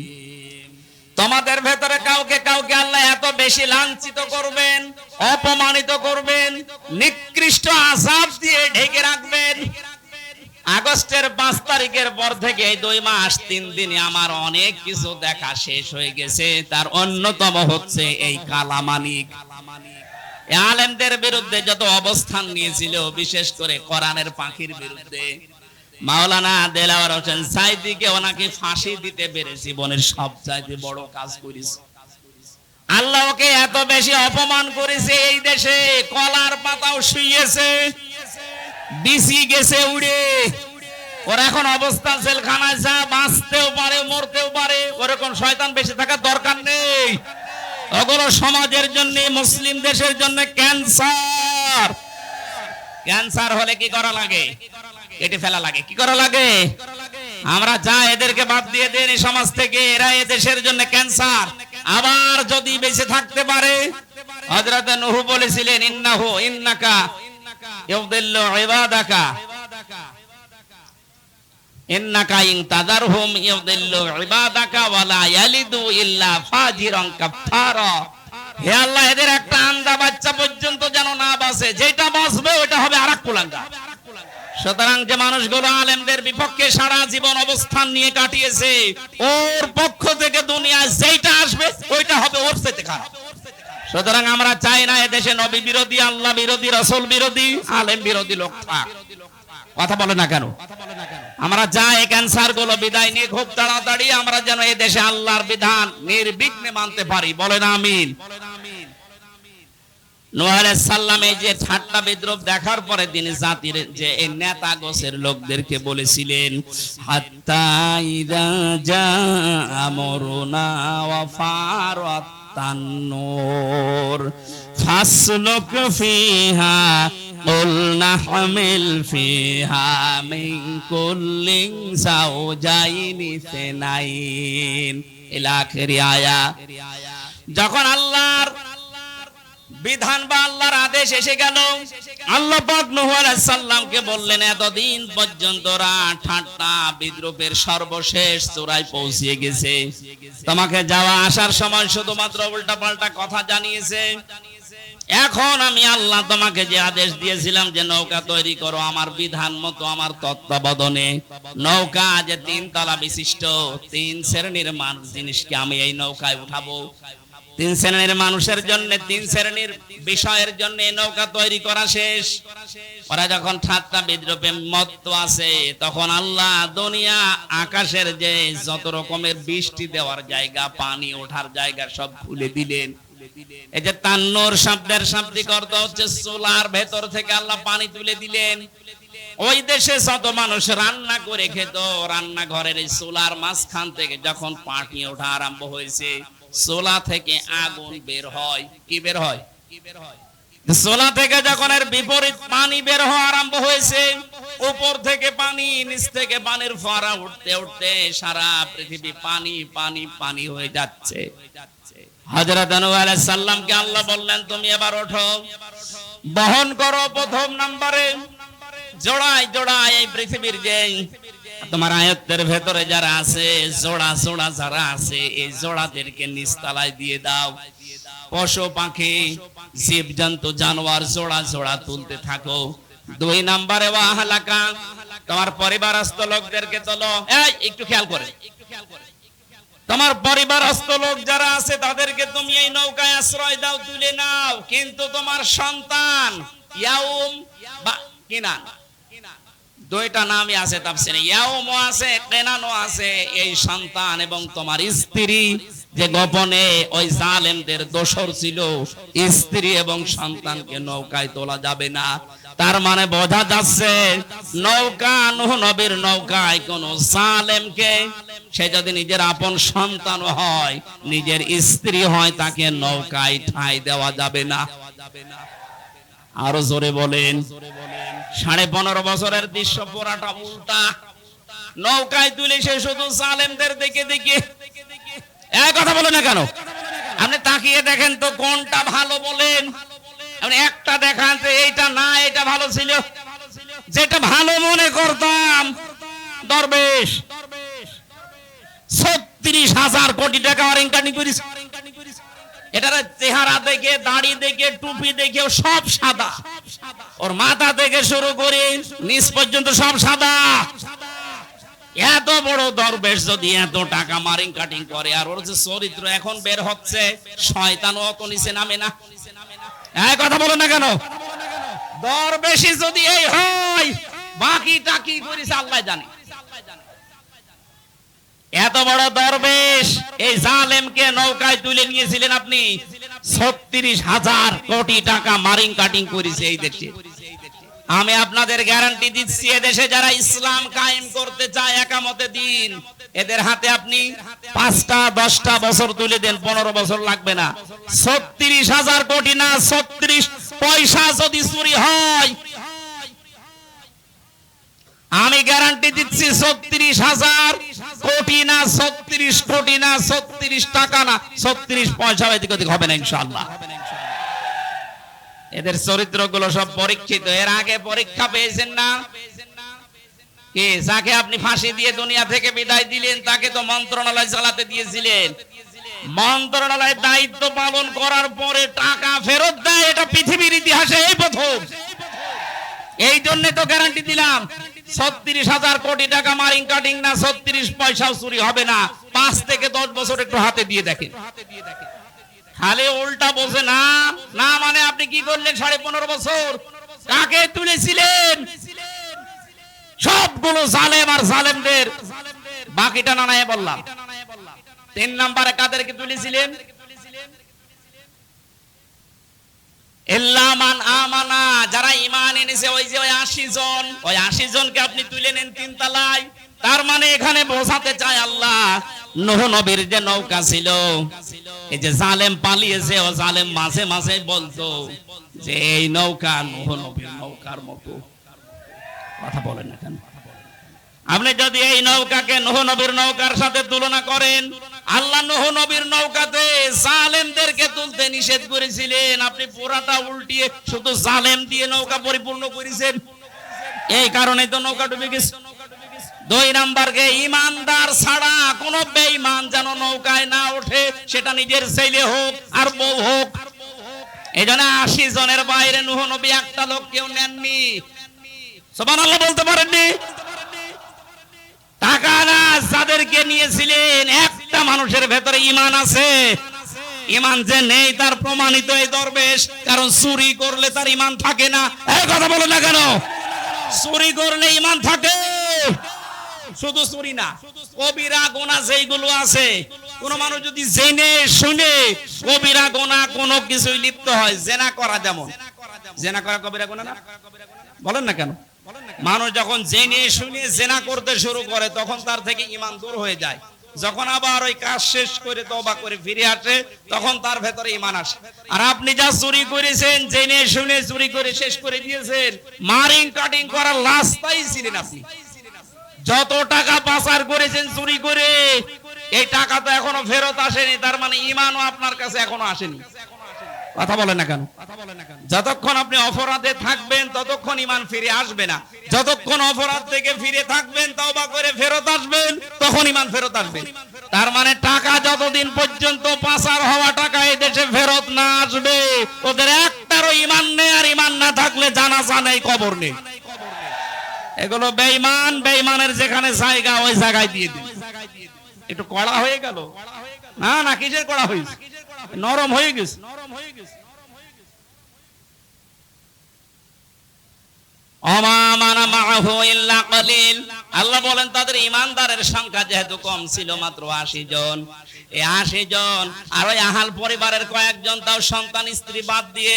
তোমাদের ভেতরে কাউকে কাউকে আল্লাহ এত বেশি লাঞ্ছিত করবেন, অপমানিত করবেন, নিকৃষ্ট আযাব দিয়ে ঢেকে রাখবেন। আগস্টের 5 তারিখের পর থেকে 2 মাস 3 দিনে আমার অনেক কিছু দেখা শেষ হয়ে গেছে। তার অন্যতম হচ্ছে এই কালামানিক আলেমদের বিরুদ্ধে যত অবস্থান নিয়েছিল, বিশেষ করে কোরআনের পাখির বিরুদ্ধে। মাওলানা দেলাওয়ার হোসেন সাইদিকে ওনাকে ফাঁসি দিতে পেরে জীবনের সবচাইতে বড় কাজ করেছে। আল্লাহ ওকে এত বেশি অপমান করেছে, এই দেশে কলার পাতাও শুইয়েছে, বিসি গেছে উড়ে। ওর এখন অবস্থা জেলখানায়, যা বাঁচতেও পারে মরতেও পারে। ওরকম শয়তান বেঁচে থাকার দরকার নেই। ওগুলো সমাজের জন্য, মুসলিম দেশের জন্য ক্যান্সার। ক্যান্সার হলে কি করা লাগে? কেটে ফেলা লাগে। কি করা লাগে? আমরা যা এদেরকে বাদ দিয়ে দেন এই সমাজ থেকে, এরা এ দেশের জন্য ক্যান্সার। আবার যদি বেঁচে থাকতে পারে, হযরত নূহ বলেছিলেন ইন্নাকা ইউদিল্লু ইবাদাকা ইন্নাকা ইন তাযারহুম ইউদিল্লু ইবাদাকা ওয়ালা ইয়ালিদু ইল্লা ফাজিরান কাফারা। হে আল্লাহ, এদের একটা আন্দা বাচ্চা পর্যন্ত যেন না বাঁচে, যেটা বাঁচবে ওটা হবে আরেক কুলাঙ্গার। সুতরাং যে মানুষগুলো আলেমদের বিপক্ষে সারা জীবন অবস্থান নিয়ে কাটিয়েছে, ওর পক্ষ থেকে দুনিয়ায় যেটা আসবে ওইটা হবে ওর চেয়ে খারাপ। সুতরাং আমরা চাই না এদেশে নবী বিরোধী, আল্লাহ বিরোধী, রাসূল বিরোধী, আলেম বিরোধী লোক থাক। কথা বলে না কেন? আমরা চাই এই ক্যান্সার গুলো বিদায় নিয়ে খুব তাড়াতাড়ি আমরা যেন এই দেশে আল্লাহর বিধান নির্বিঘ্নে মানতে পারি। বলেন আমিন। নূহ আলাইহিস সালাম এই যে ঠাট্টা বিদ্রুপ দেখার পরে তিনি জাতির যে এই নেতা গোছের লোকদেরকে বলেছিলেন, হাত্তা ইযা জা আমরুনা ওয়া ফারাতান নূর ফাসলুক ফিহা কুলনা হামিল ফিহা মিন কুল্লিন যাওজাইনি ইসনাইন ইলা আখিরি আয়া। যখন আল্লাহর বিধান বা আল্লাহর আদেশ এসে গেল, আল্লাহ পাক নূহ আলাইহিস সালামকে বললেন, এতদিন পর্যন্ত ঠাট্টা বিদ্রুপের সর্বশেষ চূড়ায় পৌঁছে গেছে। তোমাকে যাওয়া আসার সময় শুধুমাত্র উল্টাপাল্টা কথা জানিয়েছে। এখন আমি আল্লাহ তোমাকে যে আদেশ দিয়েছিলাম যে নৌকা তৈরি করো আমার বিধান মতো, আমার তত্ত্বাবধানে, নৌকা যে 3 তলা বিশিষ্ট 3 শ্রেণীর মানুষ জিনিসকে আমি এই নৌকায় উঠাবো। 3 শ্রেণীর মানুষের জন্য, 3 শ্রেণীর বিষয়ের জন্য নৌকা তৈরি করা শেষ। ওরা যখন ঠাট্টা বিদ্রুপে মত্ত আছে, তখন আল্লাহ দুনিয়া আকাশের যে যত রকমের বৃষ্টি দেওয়ার জায়গা, পানি ওঠার জায়গা সব খুলে দিলেন। এই যে তান্নুর শব্দের শাব্দিক অর্থ হচ্ছে চুলার ভেতর থেকে আল্লাহ পানি তুলে দিলেন। ওই দেশে যত মানুষ রান্না করে খেত, রান্নাঘরের এই চুলার মাঝখান থেকে যখন পানি ওঠা আরম্ভ হয়েছে, চুলা থেকে আগুন বের হয়। কি বের হয়? চুলা থেকে যখন এর বিপরীত পানি বের হওয়া আরম্ভ হয়েছে, উপর থেকে পানি, নিচ থেকে পানির ফোয়ারা উঠতে উঠতে সারা পৃথিবী পানি পানি পানি হয়ে যাচ্ছে। হযরত নূহ আলাইহিস সালামকে আল্লাহ বললেন, তুমি এবার ওঠো, বহন করো প্রথম নম্বরে জোড়ায় জোড়ায় এই পৃথিবীর যে তোমার আয়ত্তের ভেতরে যারা আছে, জোড়া জোড়া যারা আছে, এই জোড়াদেরকে নিচতলায় দিয়ে দাও। পশু পাখি জীবজন্তু জানোয়ার জোড়া জোড়া তুলতে থাকো। 2 নম্বরে ওয়াহলাকা, তোমার পরিবারস্থ লোকদেরকে তোলো। এই একটু খেয়াল করে, তোমার পরিবারস্থ লোক যারা আছে তাদেরকে তুমি এই নৌকায় আশ্রয় দাও, তুলে নাও। কিন্তু তোমার সন্তান ইয়াউম বা কিনান, 2টা নামই আছে তাফসীরে, ইয়াউমও আছে কিনানও আছে। এই সন্তান এবং তোমার স্ত্রী যে গোপনে ওই জালেমদের দোসর ছিল, স্ত্রী এবং সন্তানকে নৌকায় তোলা যাবে না। তার মানে বোঝা যাচ্ছে নৌকা, নূহ নবীর নৌকায় কোন জালেমকে, সে যদি নিজের আপন সন্তান হয়, নিজের স্ত্রী হয়, তাকে নৌকায় ঠাঁই দেওয়া যাবে না। আরো জোরে বলেন। 15.5 বছরের দৃশ্য পুরাটা উল্টা। নৌকায় তুলে সে শুধু জালেমদের দেখে দেখে, এই কথা বলে না কেন? আপনি তাকিয়ে দেখেন তো কোনটা ভালো বলেন। আপনি একটা দেখান যে এইটা না, এটা ভালো ছিল। যেটা ভালো মনে করতাম, দরবেশ 36,000 কোটি টাকা অরিংকানি করিস। এটার চেহারা দেখে, দাড়ি দেখে, টুপি দেখে সব সাদা। ওর মাথা থেকে শুরু করে নিচ পর্যন্ত সব সাদা। এত বড় দরবেশ যদি এত টাকা মারিং কাটিং করে, আর ওর যে চরিত্র এখন বের হচ্ছে, শয়তানও অত নিচে নামে না। এই কথা বলো না কেন? দরবেশি যদি এই হয়, বাকিটা কি করিস আল্লাহ জানে। এত বড় দরবেশ এই জালেমকে নৌকায় তুলে নিয়েছিলেন আপনি। 36,000 কোটি টাকা মারিং কাটিং করেছে এই দেশে। আমি আপনাদের গ্যারান্টি দিচ্ছি, এদেশে যারা ইসলাম কায়েম করতে চায়, একামতে দিন, এদের হাতে আপনি 5টা 10টা বছর তুলে দেন, 15 বছর লাগবে না। 36,000 কোটি না, 36 পয়সা যদি চুরি হয়, আমি গ্যারান্টি দিচ্ছি 36,000 কোটি না, 36 কোটি না, 36 টাকা না, 36 পয়সা এদিক ওদিক হবে না ইনশাআল্লাহ। এদের চরিত্রগুলো সব পরীক্ষিত। এর আগে পরীক্ষা পেয়েছেন না? কে যাকে আপনি ফাঁসি দিয়ে দুনিয়া থেকে বিদায় দিলেন তাকে তো মন্ত্রণালয় চালাতে দিয়েছিলেন। মন্ত্রণালয়ের দায়িত্ব পালন করার পরে টাকা ফেরত দেয়, এটা পৃথিবীর ইতিহাসে এই প্রথম। এই জন্য তো গ্যারান্টি দিলাম 36,000 কোটি টাকা মারিং কাটিং না, 36 পয়সাও চুরি হবে না। 5 থেকে 10 বছর একটু হাতে দিয়ে দেখেন। খালি উল্টা বলছে না না, মানে আপনি কি করলেন 15.5 বছর? কাকে তুলেছিলেন? সবগুলো জালেম আর জালেমদের, বাকিটা না নাই বললাম। 3 নম্বরে কাদেরকে তুলেছিলেন? ইল্লামান আমানা, যারা ঈমান এনেছে, ওই যে ওই 80 জন, ওই 80 জনকে আপনি তুলে নেন 3 তলায়। তার মানে এখানে বোঝাতে চায় আল্লাহ, নূহ নবীর যে নৌকা ছিল, এই যে জালেম পালিয়েছে, ও জালেম মাঝে মাঝে বলতো যে এই নৌকা নূহ নবীর নৌকার মতো। কথা বলেন না কেন? আপনি যদি এই নৌকাকে নূহ নবীর নৌকার সাথে তুলনা করেন, আল্লাহ নূহ নবীর নৌকাতে জালেমদেরকে তুলতে নিষেধ করেছিলেন, আপনি পুরাটা উল্টিয়ে শুধু জালেম দিয়ে নৌকা পরিপূর্ণ করেছেন। এই কারণে তো নৌকা ডুবে গেছে। 2 নাম্বারকে ঈমানদার ছাড়া কোন বেঈমান যেন নৌকায় না ওঠে, সেটা নিজের ছেলে হোক আর বউ হোক। এই জন্য 80 জনের বাইরে নূহ নবী একটা লোক কেউ নেননি। সুবহানাল্লাহ বলতে পারেননি? টাকা না, যাদেরকে নিয়েছিলেন একটা মানুষের ভেতরে ঈমান আছে। ঈমান যে নেই তার প্রমাণিত এই দরবেশ, কারণ চুরি করলে তার ঈমান থাকে না। এই কথা বলো না কেন? চুরি করলে ঈমান থাকে। শুধু চুরি না, কবিরা গুনাহ যেইগুলো আছে, কোন মানুষ যদি জেনে শুনে কবিরা গুনাহ কোনো কিছুই লিপ্ত হয়, জেনা করা, যেমন জেনা করা কবিরা গুনাহ না? বলেন না কেন? মানুষ যখন জেনে শুনে জেনা করতে শুরু করে তখন তার থেকে ঈমান দূর হয়ে যায়। যখন আবার ওই কাজ শেষ করে তওবা করে ফিরে আসে তখন তার ভেতরে ঈমান আসে। আর আপনি যা চুরি করেছেন, জেনে শুনে চুরি করে শেষ করে দিয়েছেন, মারিং কাটিং করার রাস্তাই ছিলেন আপনি। যত টাকা পাচার করেছেন চুরি করে, এই টাকা তো এখনো ফেরত আসেনি, তার মানে ঈমানও আপনার কাছে এখনো আসেনি। কথা বলেন না কেন? যতক্ষণ আপনি অপরাধে থাকবেন ততক্ষণ ঈমান ফিরে আসবে না। যতক্ষণ অপরাধ থেকে ফিরে থাকবেন, তওবা করে ফেরত আসবেন, তখন ঈমান ফেরত আসবে। তার মানে টাকা যতদিন পর্যন্ত পাচার হওয়া টাকা এই দেশে ফেরত না আসবে, ওদের একটারও ঈমান নেই। আর ঈমান না থাকলে জানাজা নেই, কবর নেই। এগুলো বেঈমান, বেঈমানের যেখানে জায়গা ওই জায়গায় দিয়ে দিন। একটু কড়া হয়ে গেল না? না কিসের কড়া হয়েছে? নরম হয়ে গেছে। আল্লাহ বলেন তাদের ঈমানদারের সংখ্যা যেহেতু কম ছিল, মাত্র 80 জন। এই 80 জন আর ওই আহাল পরিবারের কয়েকজন, তাও সন্তান স্ত্রী বাদ দিয়ে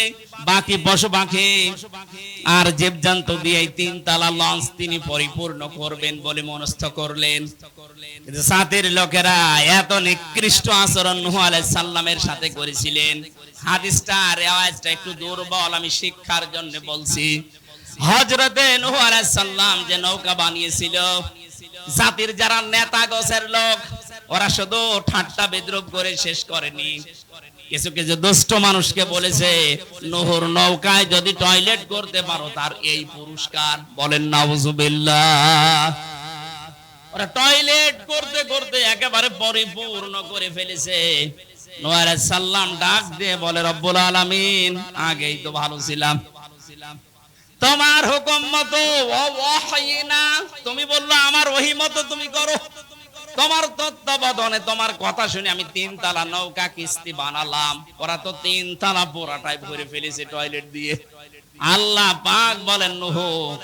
বাকি পশু পাখি আর জীবজন্তু দিয়ে 3 তলা লঞ্চ তিনি পরিপূর্ণ করবেন বলে মনস্থ করলেন। কিন্তু সাথের লোকেরা এত নিকৃষ্ট আচরণ নূহ আলাইহিস সালামের সাথে করেছিলেন। হাদিসটা রিওয়ায়াতটা একটু দুর্বল, আমি শিক্ষার জন্য বলছি। হযরতে নূহ আলাইহিস সালাম যে নৌকা বানিয়েছিল, জাতির যারা নেতা গোছের লোক, ওরা শুধু ঠাট্টা বিদ্রুপ করে শেষ করেনি। কিছু কিছু দুষ্ট মানুষকে বলেছে, নূহর নৌকায় যদি টয়লেট করতে পারো তার এই পুরস্কার। বলেন নাউজুবিল্লাহ। ওরা টয়লেট করতে করতে একেবারে পরিপূর্ণ করে ফেলেছে। নূহ আলাইহিস সালাম ডাক দিয়ে বলে, রব্বুল আলামিন, আগেই তো ভালো ছিলাম, তোমার হুকুম মতো ওয়াহয়িনা, তুমি বললো আমার ওহী মতো তুমি করো। তোমার তত্ত্বাবধানে, তোমার কথা শুনে আমি 3 তলা নৌকা কিস্তি বানালাম। ওরা তো 3 তলা পুরাটাই ভরে ফেলেছে টয়লেট দিয়ে। আল্লাহ পাক বলেন, নূহ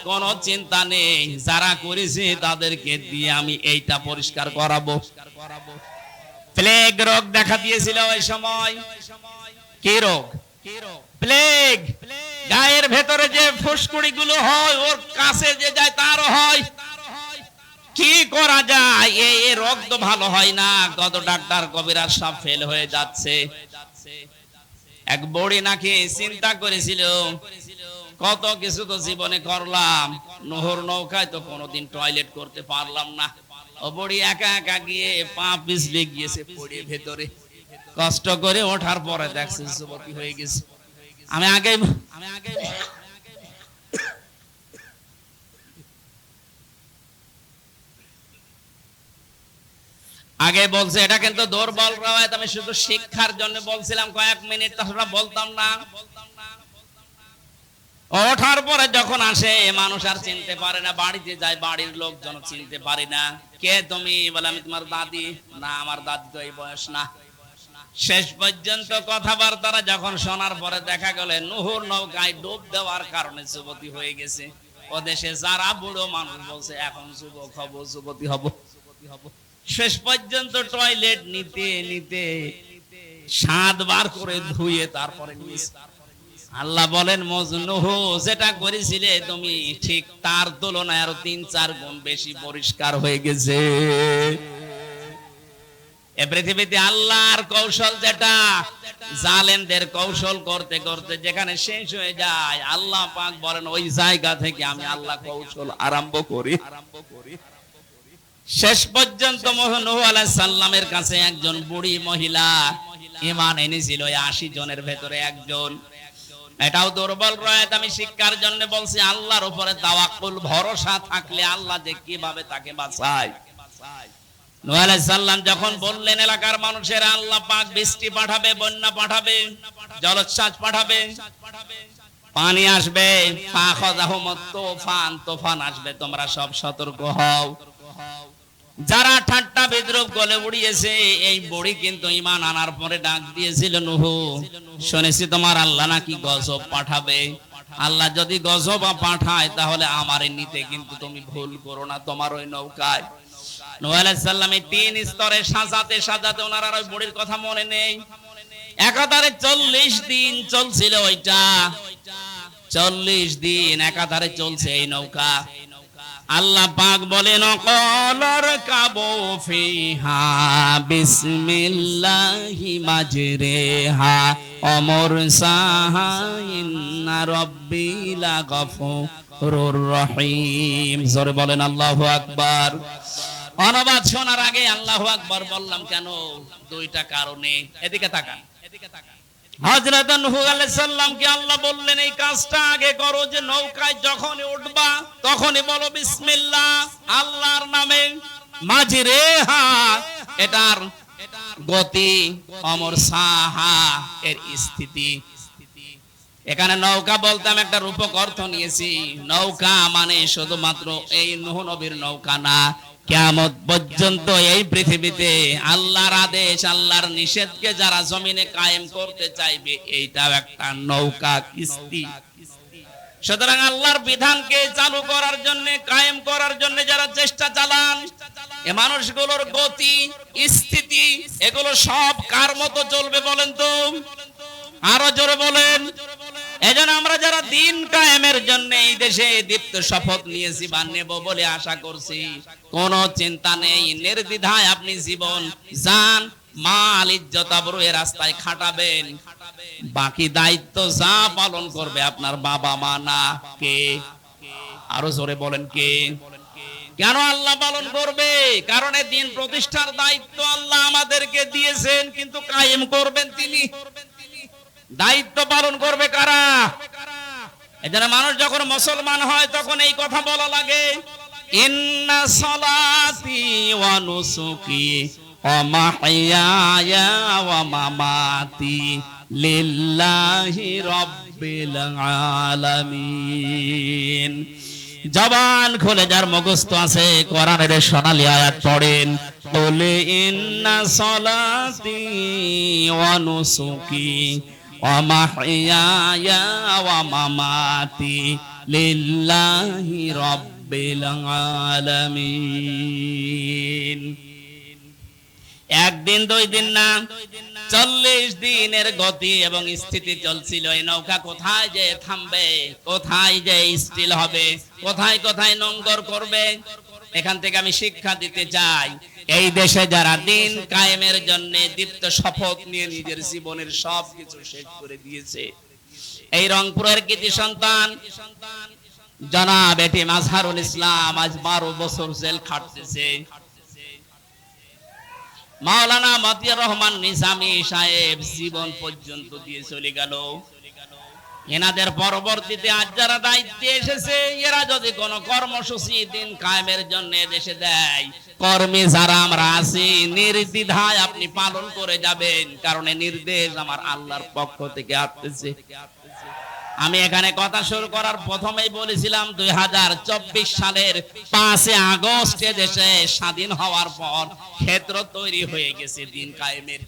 কোনো চিন্তা নেই, যারা করেছে তাদেরকে দিয়ে আমি এইটা পরিষ্কার করাবো। প্লেগ রোগ দেখা দিয়েছিল ওই সময়। কি রোগ? প্লেগ। গায়ের ভেতরে যে ফুসকুড়ি গুলো হয়, ওর কাছে যে যায় তারও হয়। কি করা যায়? এই রোগ তো ভালো হয় না। কত ডাক্তার কবিরাজ সব ফেল হয়ে যাচ্ছে। এক বুড়ি নাকি চিন্তা করেছিল, কত কিছু তো জীবনে করলাম, নহর নৌকায় তো কোনোদিন টয়লেট করতে পারলাম না। ও বুড়ি একা একা গিয়ে পা পিছলে গিয়েছে পড়ে ভেতরে, কষ্ট করে ওঠার পরে দেখছে যুবতী হয়ে গেছে। আমি আগে বলছে এটা কিন্তু দুর্বল রাওয়ায়াত, আমি শুধু শিক্ষার জন্য বলছিলাম, কয়েক মিনিট তাছাড়া বলতাম না। ওঠার পরে যখন আসে মানুষ আর চিনতে পারে না, বাড়িতে যায় বাড়ির লোকজন চিনতে পারে না, কে তুমি? বলে আমি তোমার দাদি। না, আমার দাদি তো এই বয়স না। শেষ পর্যন্ত কথাবার্তা যখন শোনার পরে দেখা গেল নুহুর নৌকায় ডুব দেওয়ার কারণে যুবতী হয়ে গেছে। ও দেশে যারা বুড়ো মানুষ বলছে এখন যুবক হব, যুবতী হব। শেষ পর্যন্ত টয়লেট নিতে নিতে 7 বার করে ধুয়ে তারপরে নিয়েছে। আল্লাহ বলেন মজনু, যেটা করেছিলে তুমি ঠিক তার তুলনায় আরো 3-4 গুণ বেশি পরিষ্কার হয়ে গেছে। এ পৃথিবীতে আল্লাহর কৌশল যেটা, জালেমদের কৌশল করতে করতে যেখানে শেষ হয়ে যায়, আল্লাহ পাক বলেন ওই জায়গা থেকে আমি আল্লাহ কৌশল আরম্ভ করি। শেষ পর্যন্ত নূহ আলাইহিস সালামের কাছে একজন বুড়ি মহিলা ঈমান এনেছিল, 80 জনের ভেতরে একজন। এটাও দুর্বল রায়াত, আমি শিক্ষার জন্য বলছি। আল্লাহর উপরে তাওয়াক্কুল, ভরসা থাকলে আল্লাহ যে কিভাবে তাকে বাঁচায়। নূহ আলাইহিস সালাম যখন বললেন এলাকার মানুষেরা আল্লাহ পাক বৃষ্টি পাঠাবে, বন্যা পাঠাবে, জলোচ্ছ্বাস পাঠাবে, পানি আসবে, ফাখাযাহুমুত তুফান, তুফান আসবে, তোমরা সব সতর্ক হও। যারা ঠাট্টা বিদ্রুপ গলে উড়িয়েছে, এই বুড়ি কিন্তু ঈমান আনার পরে ডাক দিয়েছিল, নূহ শুনেছি তোমার আল্লাহ নাকি গজব পাঠাবে। আল্লাহ যদি গজব পাঠায় তাহলে আমারে নিতে কিন্তু তুমি ভুল করো না তোমার ওই নৌকায়। নূহ আলাইহিস সালাম 3 স্তরে সাজাতে সাজাতে ওনার আর ওই বুড়ির কথা মনে নেই। একাধারে 40 দিন চলছিল ওইটা, 40 দিন একাধারে চলছে এই নৌকা। আল্লাহ পাক বলেন ক্বালার কাবু ফিহা বিসমিল্লাহি মাজরিহা ওয়া মুরসাহা ইন্না রাব্বি লাগাফুরুর রহিম। জোরে বলেন আল্লাহু আকবার। অনুবাদ শোনার আগে আল্লাহু আকবার বললাম কেন? 2টা কারণে। এদিকে তাকান। হযরত নূহ আলাইহিস সালামকে আল্লাহ বললেন এই কাজটা আগে করো, যে নৌকায় যখন উঠবা তখনই বলো বিসমিল্লাহ, আল্লাহর নামে। মাজরিহা এটার গতি, অমরসাহা এর স্থিতি। এখানে নৌকা বলতে আমি একটা রূপক অর্থ নিয়েছি। নৌকা মানে শুধুমাত্র এই নূহ নবীর নৌকা না, কিয়ামত পর্যন্ত এই পৃথিবীতে আল্লাহর আদেশ, আল্লাহর নিষেধকে যারা জমিনে কায়েম করতে চাইবে, এইটাও একটা নৌকা, কিস্তি। সুতরাং আল্লাহর বিধানকে চালু করার জন্য, কায়েম করার জন্য যারা চেষ্টা চালান, এ মানুষগুলোর গতি, স্থিতি এগুলো সব কার মতো চলবে বলেন তো? আরো জোরে বলেন। এজন্য আমরা যারা দিন কায়েমের জন্য এই দেশে দীপ্ত শপথ নিয়েছি বা নেব বলে আশা করছি, কোনো চিন্তা নেই, নির্দ্বিধায় আপনি জীবন, জান, মাল, ইজ্জত, আবরু এ রাস্তায় খাটাবেন। বাকি দায়িত্ব যা পালন করবে আপনার বাবা মা, না কে? আরো জোরে বলেন কে? কেন আল্লাহ পালন করবে? কারণ এই দিন প্রতিষ্ঠার দায়িত্ব আল্লাহ আমাদেরকে দিয়েছেন, কিন্তু কায়েম করবেন তিনি। দায়িত্ব পালন করবে কারা? এজন্য মানুষ যখন মুসলমান হয় তখন এই কথা বলা লাগে, ইন্না সালাতি ওয়া নুসুকি ওয়া মাহইয়ায়া ওয়া মামাতি লিল্লাহি রাব্বিল আলামিন। জবান খুলে যার মুখস্থ আছে কোরআনের সোনালী আয়াত পড়েন, কুলি ইন্না সালাতি ওয়া নুসুকি ওয়া মাহইয়ায়া ওয়া মামাতি লিল্লাহি রাব্বিল আলামিন। একদিন 2 দিন না, 40 দিনের গতি এবং স্থিতি চলছিল। এই নৌকা কোথায় যে থামবে, কোথায় যে স্থির হবে, কোথায় কোথায় নোঙ্গর করবে, এখান থেকে আমি শিক্ষা দিতে চাই। এই দেশে যারা দিন কায়েমের জন্য দীপ্ত শপথ নিয়ে নিজের জীবনের সবকিছু শেষ করে দিয়েছে, এই রংপুরের কৃতি সন্তান জনাব এটিএম আজহারুল ইসলাম আজ 12 বছর জেল খাটতেছে। মাওলানা মতিয়ার রহমান নিজামী সাহেব জীবন পর্যন্ত দিয়ে চলে গেল। এনাদের পরবর্তীতে আজ যারা দায়িত্বে এসেছে, এরা যদি কোনো কর্মসূচি দিন কায়েমের জন্য দেশে দেয়, কর্মী যারা আমরা আছি নির্দ্বিধায় আপনি পালন করে যাবেন, কারণ এই নির্দেশ আমার আল্লাহর পক্ষ থেকে আসতেছে। আমি এখানে কথা শুরু করার প্রথমেই বলেছিলাম 2024 সালের 5 আগস্ট দেশে স্বাধীন হওয়ার পর ক্ষেত্র তৈরি হয়ে গেছে দিন কায়েমের।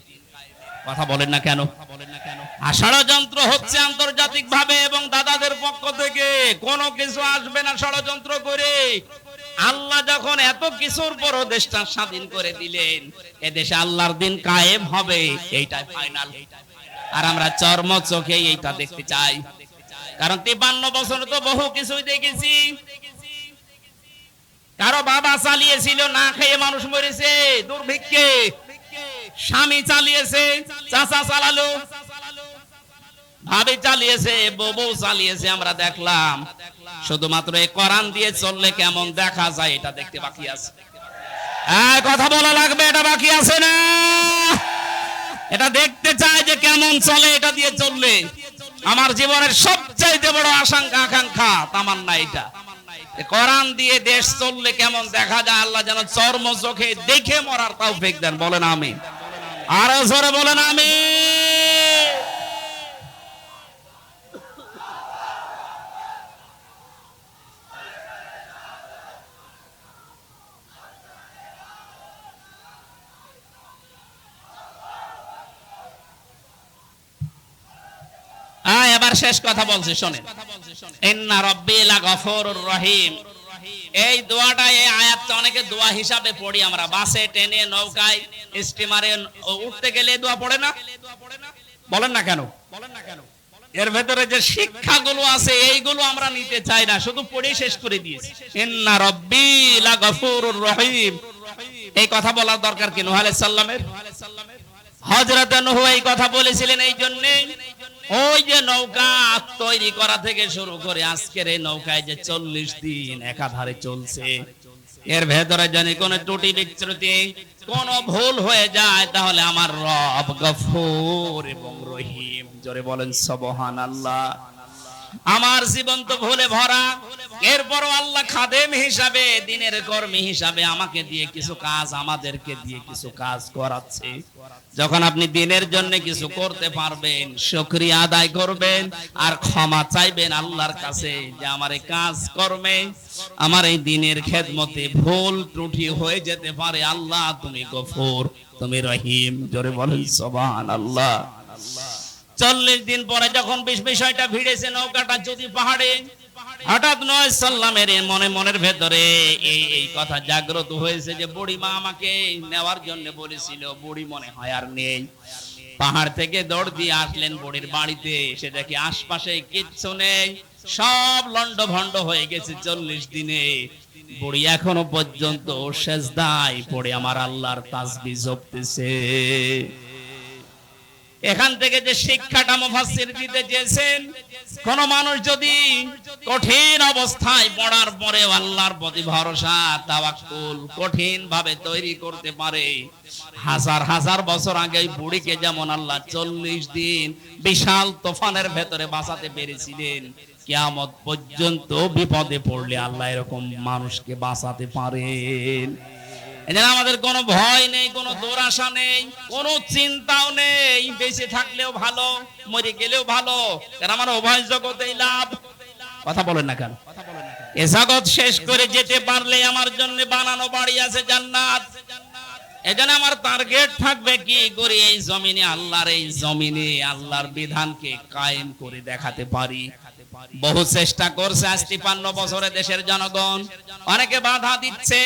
কথা বলেন না কেন? ষড়যন্ত্র হচ্ছে আন্তর্জাতিক ভাবে এবং দাদাদের পক্ষ থেকে। কোনো কিছু আসবে না ষড়যন্ত্র করে। আল্লাহ যখন এত কিছুর পরও দেশটা স্বাধীন করে দিলেন, এদেশে আল্লাহর দিন কায়েম হবে, এইটাই ফাইনাল। আর আমরা চর্ম চোখে এইটা দেখতে চাই, কারণ 53 বছর তো বহু কিছুই দেখেছি। কারো বাবা চালিয়েছিল, না খেয়ে মানুষ মরেছে দুর্ভিক্ষে। স্বামী চালিয়েছে, চাচা চালালো, ভাবি চালিয়েছে, বউ চালিয়েছে, আমরা দেখলাম। শুধুমাত্র এই কোরআন দিয়ে চললে কেমন দেখা যায় এটা দেখতে বাকি আছে। কথা বলা লাগবে, এটা বাকি আছে না? এটা দেখতে চাই যে কেমন চলে এটা দিয়ে চললে। আমার জীবনের সবচাইতে বড় আকাঙ্ক্ষা তামান্না এটা, কোরআন দিয়ে দেশ চললে কেমন দেখা যায় আল্লাহ যেন চর্ম চোখে দেখে মরার তৌফিক দেন। বলেন আমিন। আরো জোরে বলেন আমিন। এবার শেষ কথা বলছি, শোনেন। ইন্না রাব্বি লাগফুরুর রহিম, এই দোয়াটা, এই আয়াতটা অনেকে দোয়া হিসাবে পড়ি আমরা। বাসে, ট্রেনে, নৌকায়, স্টিমারে উঠতে গেলে দোয়া পড়ে না? বলেন না কেন? এর ভেতরে যে শিক্ষাগুলো আছে এইগুলো আমরা নিতে চাই না, শুধু পড়ে শেষ করে দিয়েছি। ইন্না রাব্বি লাগফুরুর রহিম, এই কথা বলার দরকার কি? নূহ আলাইহিস সালামের, হযরত নূহ এই কথা বলেছিলেন এই জন্য। ওই যে নৌকা তৈরি করা থেকে শুরু করে আজকের এই নৌকায় যে 40 দিন একাধারে চলছে, এর ভেতরে যদি কোনো ত্রুটি বিচ্যুতি, কোনো ভুল হয়ে যায়, তাহলে আমার রব গফুর এবং রহিম। জোরে বলেন সুবহানাল্লাহ। আমার জীবন তো ভুলে ভরা, এরপরও আল্লাহ খাদেম হিসাবে, দিনের কর্মী হিসাবে আমাকে দিয়ে কিছু কাজ, আমাদেরকে দিয়ে কিছু কাজ করাচ্ছে। যখন আপনি দিনের জন্য কিছু করতে পারবেন, শুকরিয়া আদায় করবেন আর ক্ষমা চাইবেন আল্লাহর কাছে যে আমার এই কাজ কর্মে, আমার এই দিনের খেদমতে ভুল ত্রুটি হয়ে যেতে পারে। আল্লাহ তুমি গফুর, তুমি রহিম। জোরে বলেন সুবহানাল্লাহ। 40 দিন পরে যখন বিষয়টা ভিড়েছে, নৌকাটা যদি পাহাড়ে, হঠাৎ নয় সাল্লামের মনের ভেতরে এই কথা জাগ্রত হয়েছে যে বুড়িমা আমাকে নেওয়ার জন্য বলেছিল, বুড়ি মনে হয় আর নেই। পাহাড় থেকে দৌড় দিয়ে আসলেন বুড়ির বাড়িতে, এসে দেখি আশপাশে কিচ্ছু নেই, সব লন্ডভন্ড হয়ে গেছে। 40 দিনে বুড়ি এখনো পর্যন্ত সেজদায় পড়ে আমার আল্লাহর তাসবিহ জপতেছে। এখান থেকে যে শিক্ষাটা মুফাসসির দিতে চেয়েছেন, কোন মানুষ যদি কঠিন অবস্থায় পড়ার পরে আল্লাহর প্রতি ভরসা, তাওয়াক্কুল কঠিন ভাবে তৈরি করতে পারে, হাজার হাজার বছর আগে বুড়িকে যেমন আল্লাহ 40 দিন বিশাল তুফানের ভেতরে বাঁচাতে পেরেছিলেন, কিয়ামত পর্যন্ত বিপদে পড়লে আল্লাহ এরকম মানুষকে বাঁচাতে পারেন। এজন্য আমাদের কোনো ভয় নেই, কোনো দুরাশা নেই, কোনো চিন্তাও নেই। বেঁচে থাকলেও ভালো, মরে গেলেও ভালো, কারণ আমার উভয় জগতেই লাভ। কথা বলেন না কেন? এ জগৎ শেষ করে যেতে পারলে আমার জন্য বানানো বাড়ি আছে জান্নাত। এজন্য আমার টার্গেট থাকবে কি করে এই জমিনে আল্লাহর বিধানকে কায়েম করে দেখাতে পারি। বহু চেষ্টা করছে আজ 53 বছরে দেশের জনগণ, অনেকে বাধা দিচ্ছে।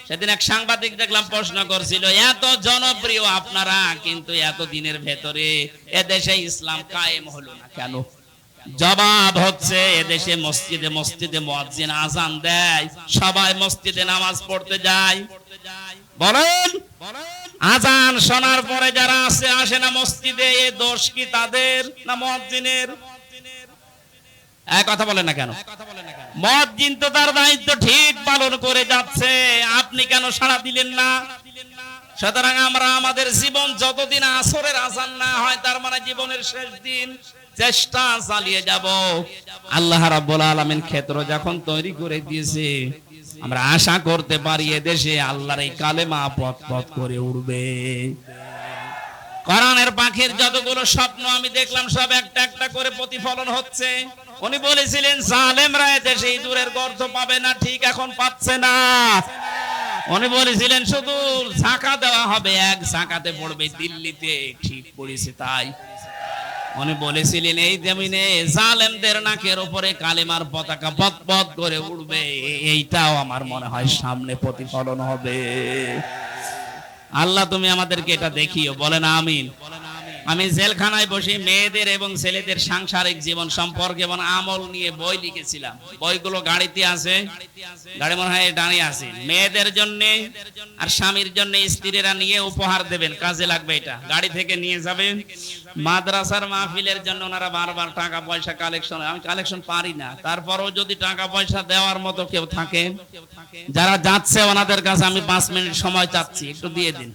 সেদিন এক সাংবাদিক দেখলাম প্রশ্ন করছিল, এত জনপ্রিয় আপনারা, কিন্তু এত দিনের ভেতরে এদেশে ইসলাম কায়েম হলো না কেন? জবাব হচ্ছে, এদেশে মসজিদে মসজিদে মুয়াজ্জিন আযান দেয়, সবাই মসজিদে নামাজ পড়তে যায়। বলেন, আযান শোনার পরে যারা আসে না মসজিদে, এ দোষ কি তাদের না মুয়াজ্জিনের? কথা বলে না কেন? মুয়াজ্জিন তো তার দায়িত্ব ঠিক পালন করে যাচ্ছে, আপনি কেন সাড়া দিলেন না? সুতরাং আমরা আমাদের জীবন যতদিন আসরের আযান না হয়, তার মানে জীবনের শেষ দিন, চেষ্টা চালিয়ে যাব। আল্লাহ রাব্বুল আলামিন ক্ষেত্র যখন তৈরি করে দিয়েছে, আমরা আশা করতে পারি এদেশে আল্লাহর এই কালেমা পথ পথ করে উঠবে। কোরআনের পাখির যতগুলো স্বপ্ন আমি দেখলাম, সব একটা একটা করে প্রতিফলন হচ্ছে। উনি বলেছিলেন জালেমরা এদেশে ইঁদুরের গর্ত পাবে না, ঠিক এখন পাচ্ছে না। উনি বলেছিলেন শুধু ঝাঁকা দেওয়া হবে, এক ঝাঁকাতে পড়বে দিল্লিতে, ঠিক পড়েছে তাই। উনি বলেছিলেন এই জমিনে জালেমদের নাকের উপরে কালেমার পতাকা পথ পথ করে উঠবে, এইটাও আমার মনে হয় সামনে প্রতিফলন হবে। আল্লাহ তুমি আমাদেরকে এটা দেখিও, বলেন আমিন। আমি জেলখানায় বসে মেয়েদের এবং ছেলেদের সাংসারিক জীবন সম্পর্কে এবং আমল নিয়ে বই লিখেছিলাম। বইগুলো গাড়িতে আছে, গাড়ি মনে হয় দাঁড়িয়ে আছে। মেয়েদের জন্য আর স্বামীর জন্য স্ত্রীরা নিয়ে উপহার দেবেন, কাজে লাগবে। এটা গাড়ি থেকে নিয়ে যাবেন। মাদ্রাসার মাহফিলের জন্য ওনারা বারবার টাকা পয়সা কালেকশন, আমি কালেকশন পারি না, তারপরেও যদি টাকা পয়সা দেওয়ার মতো কেউ থাকে, যারা যাচ্ছে ওনাদের কাছে আমি 5 মিনিট সময় চাচ্ছি, একটু দিয়ে দিন।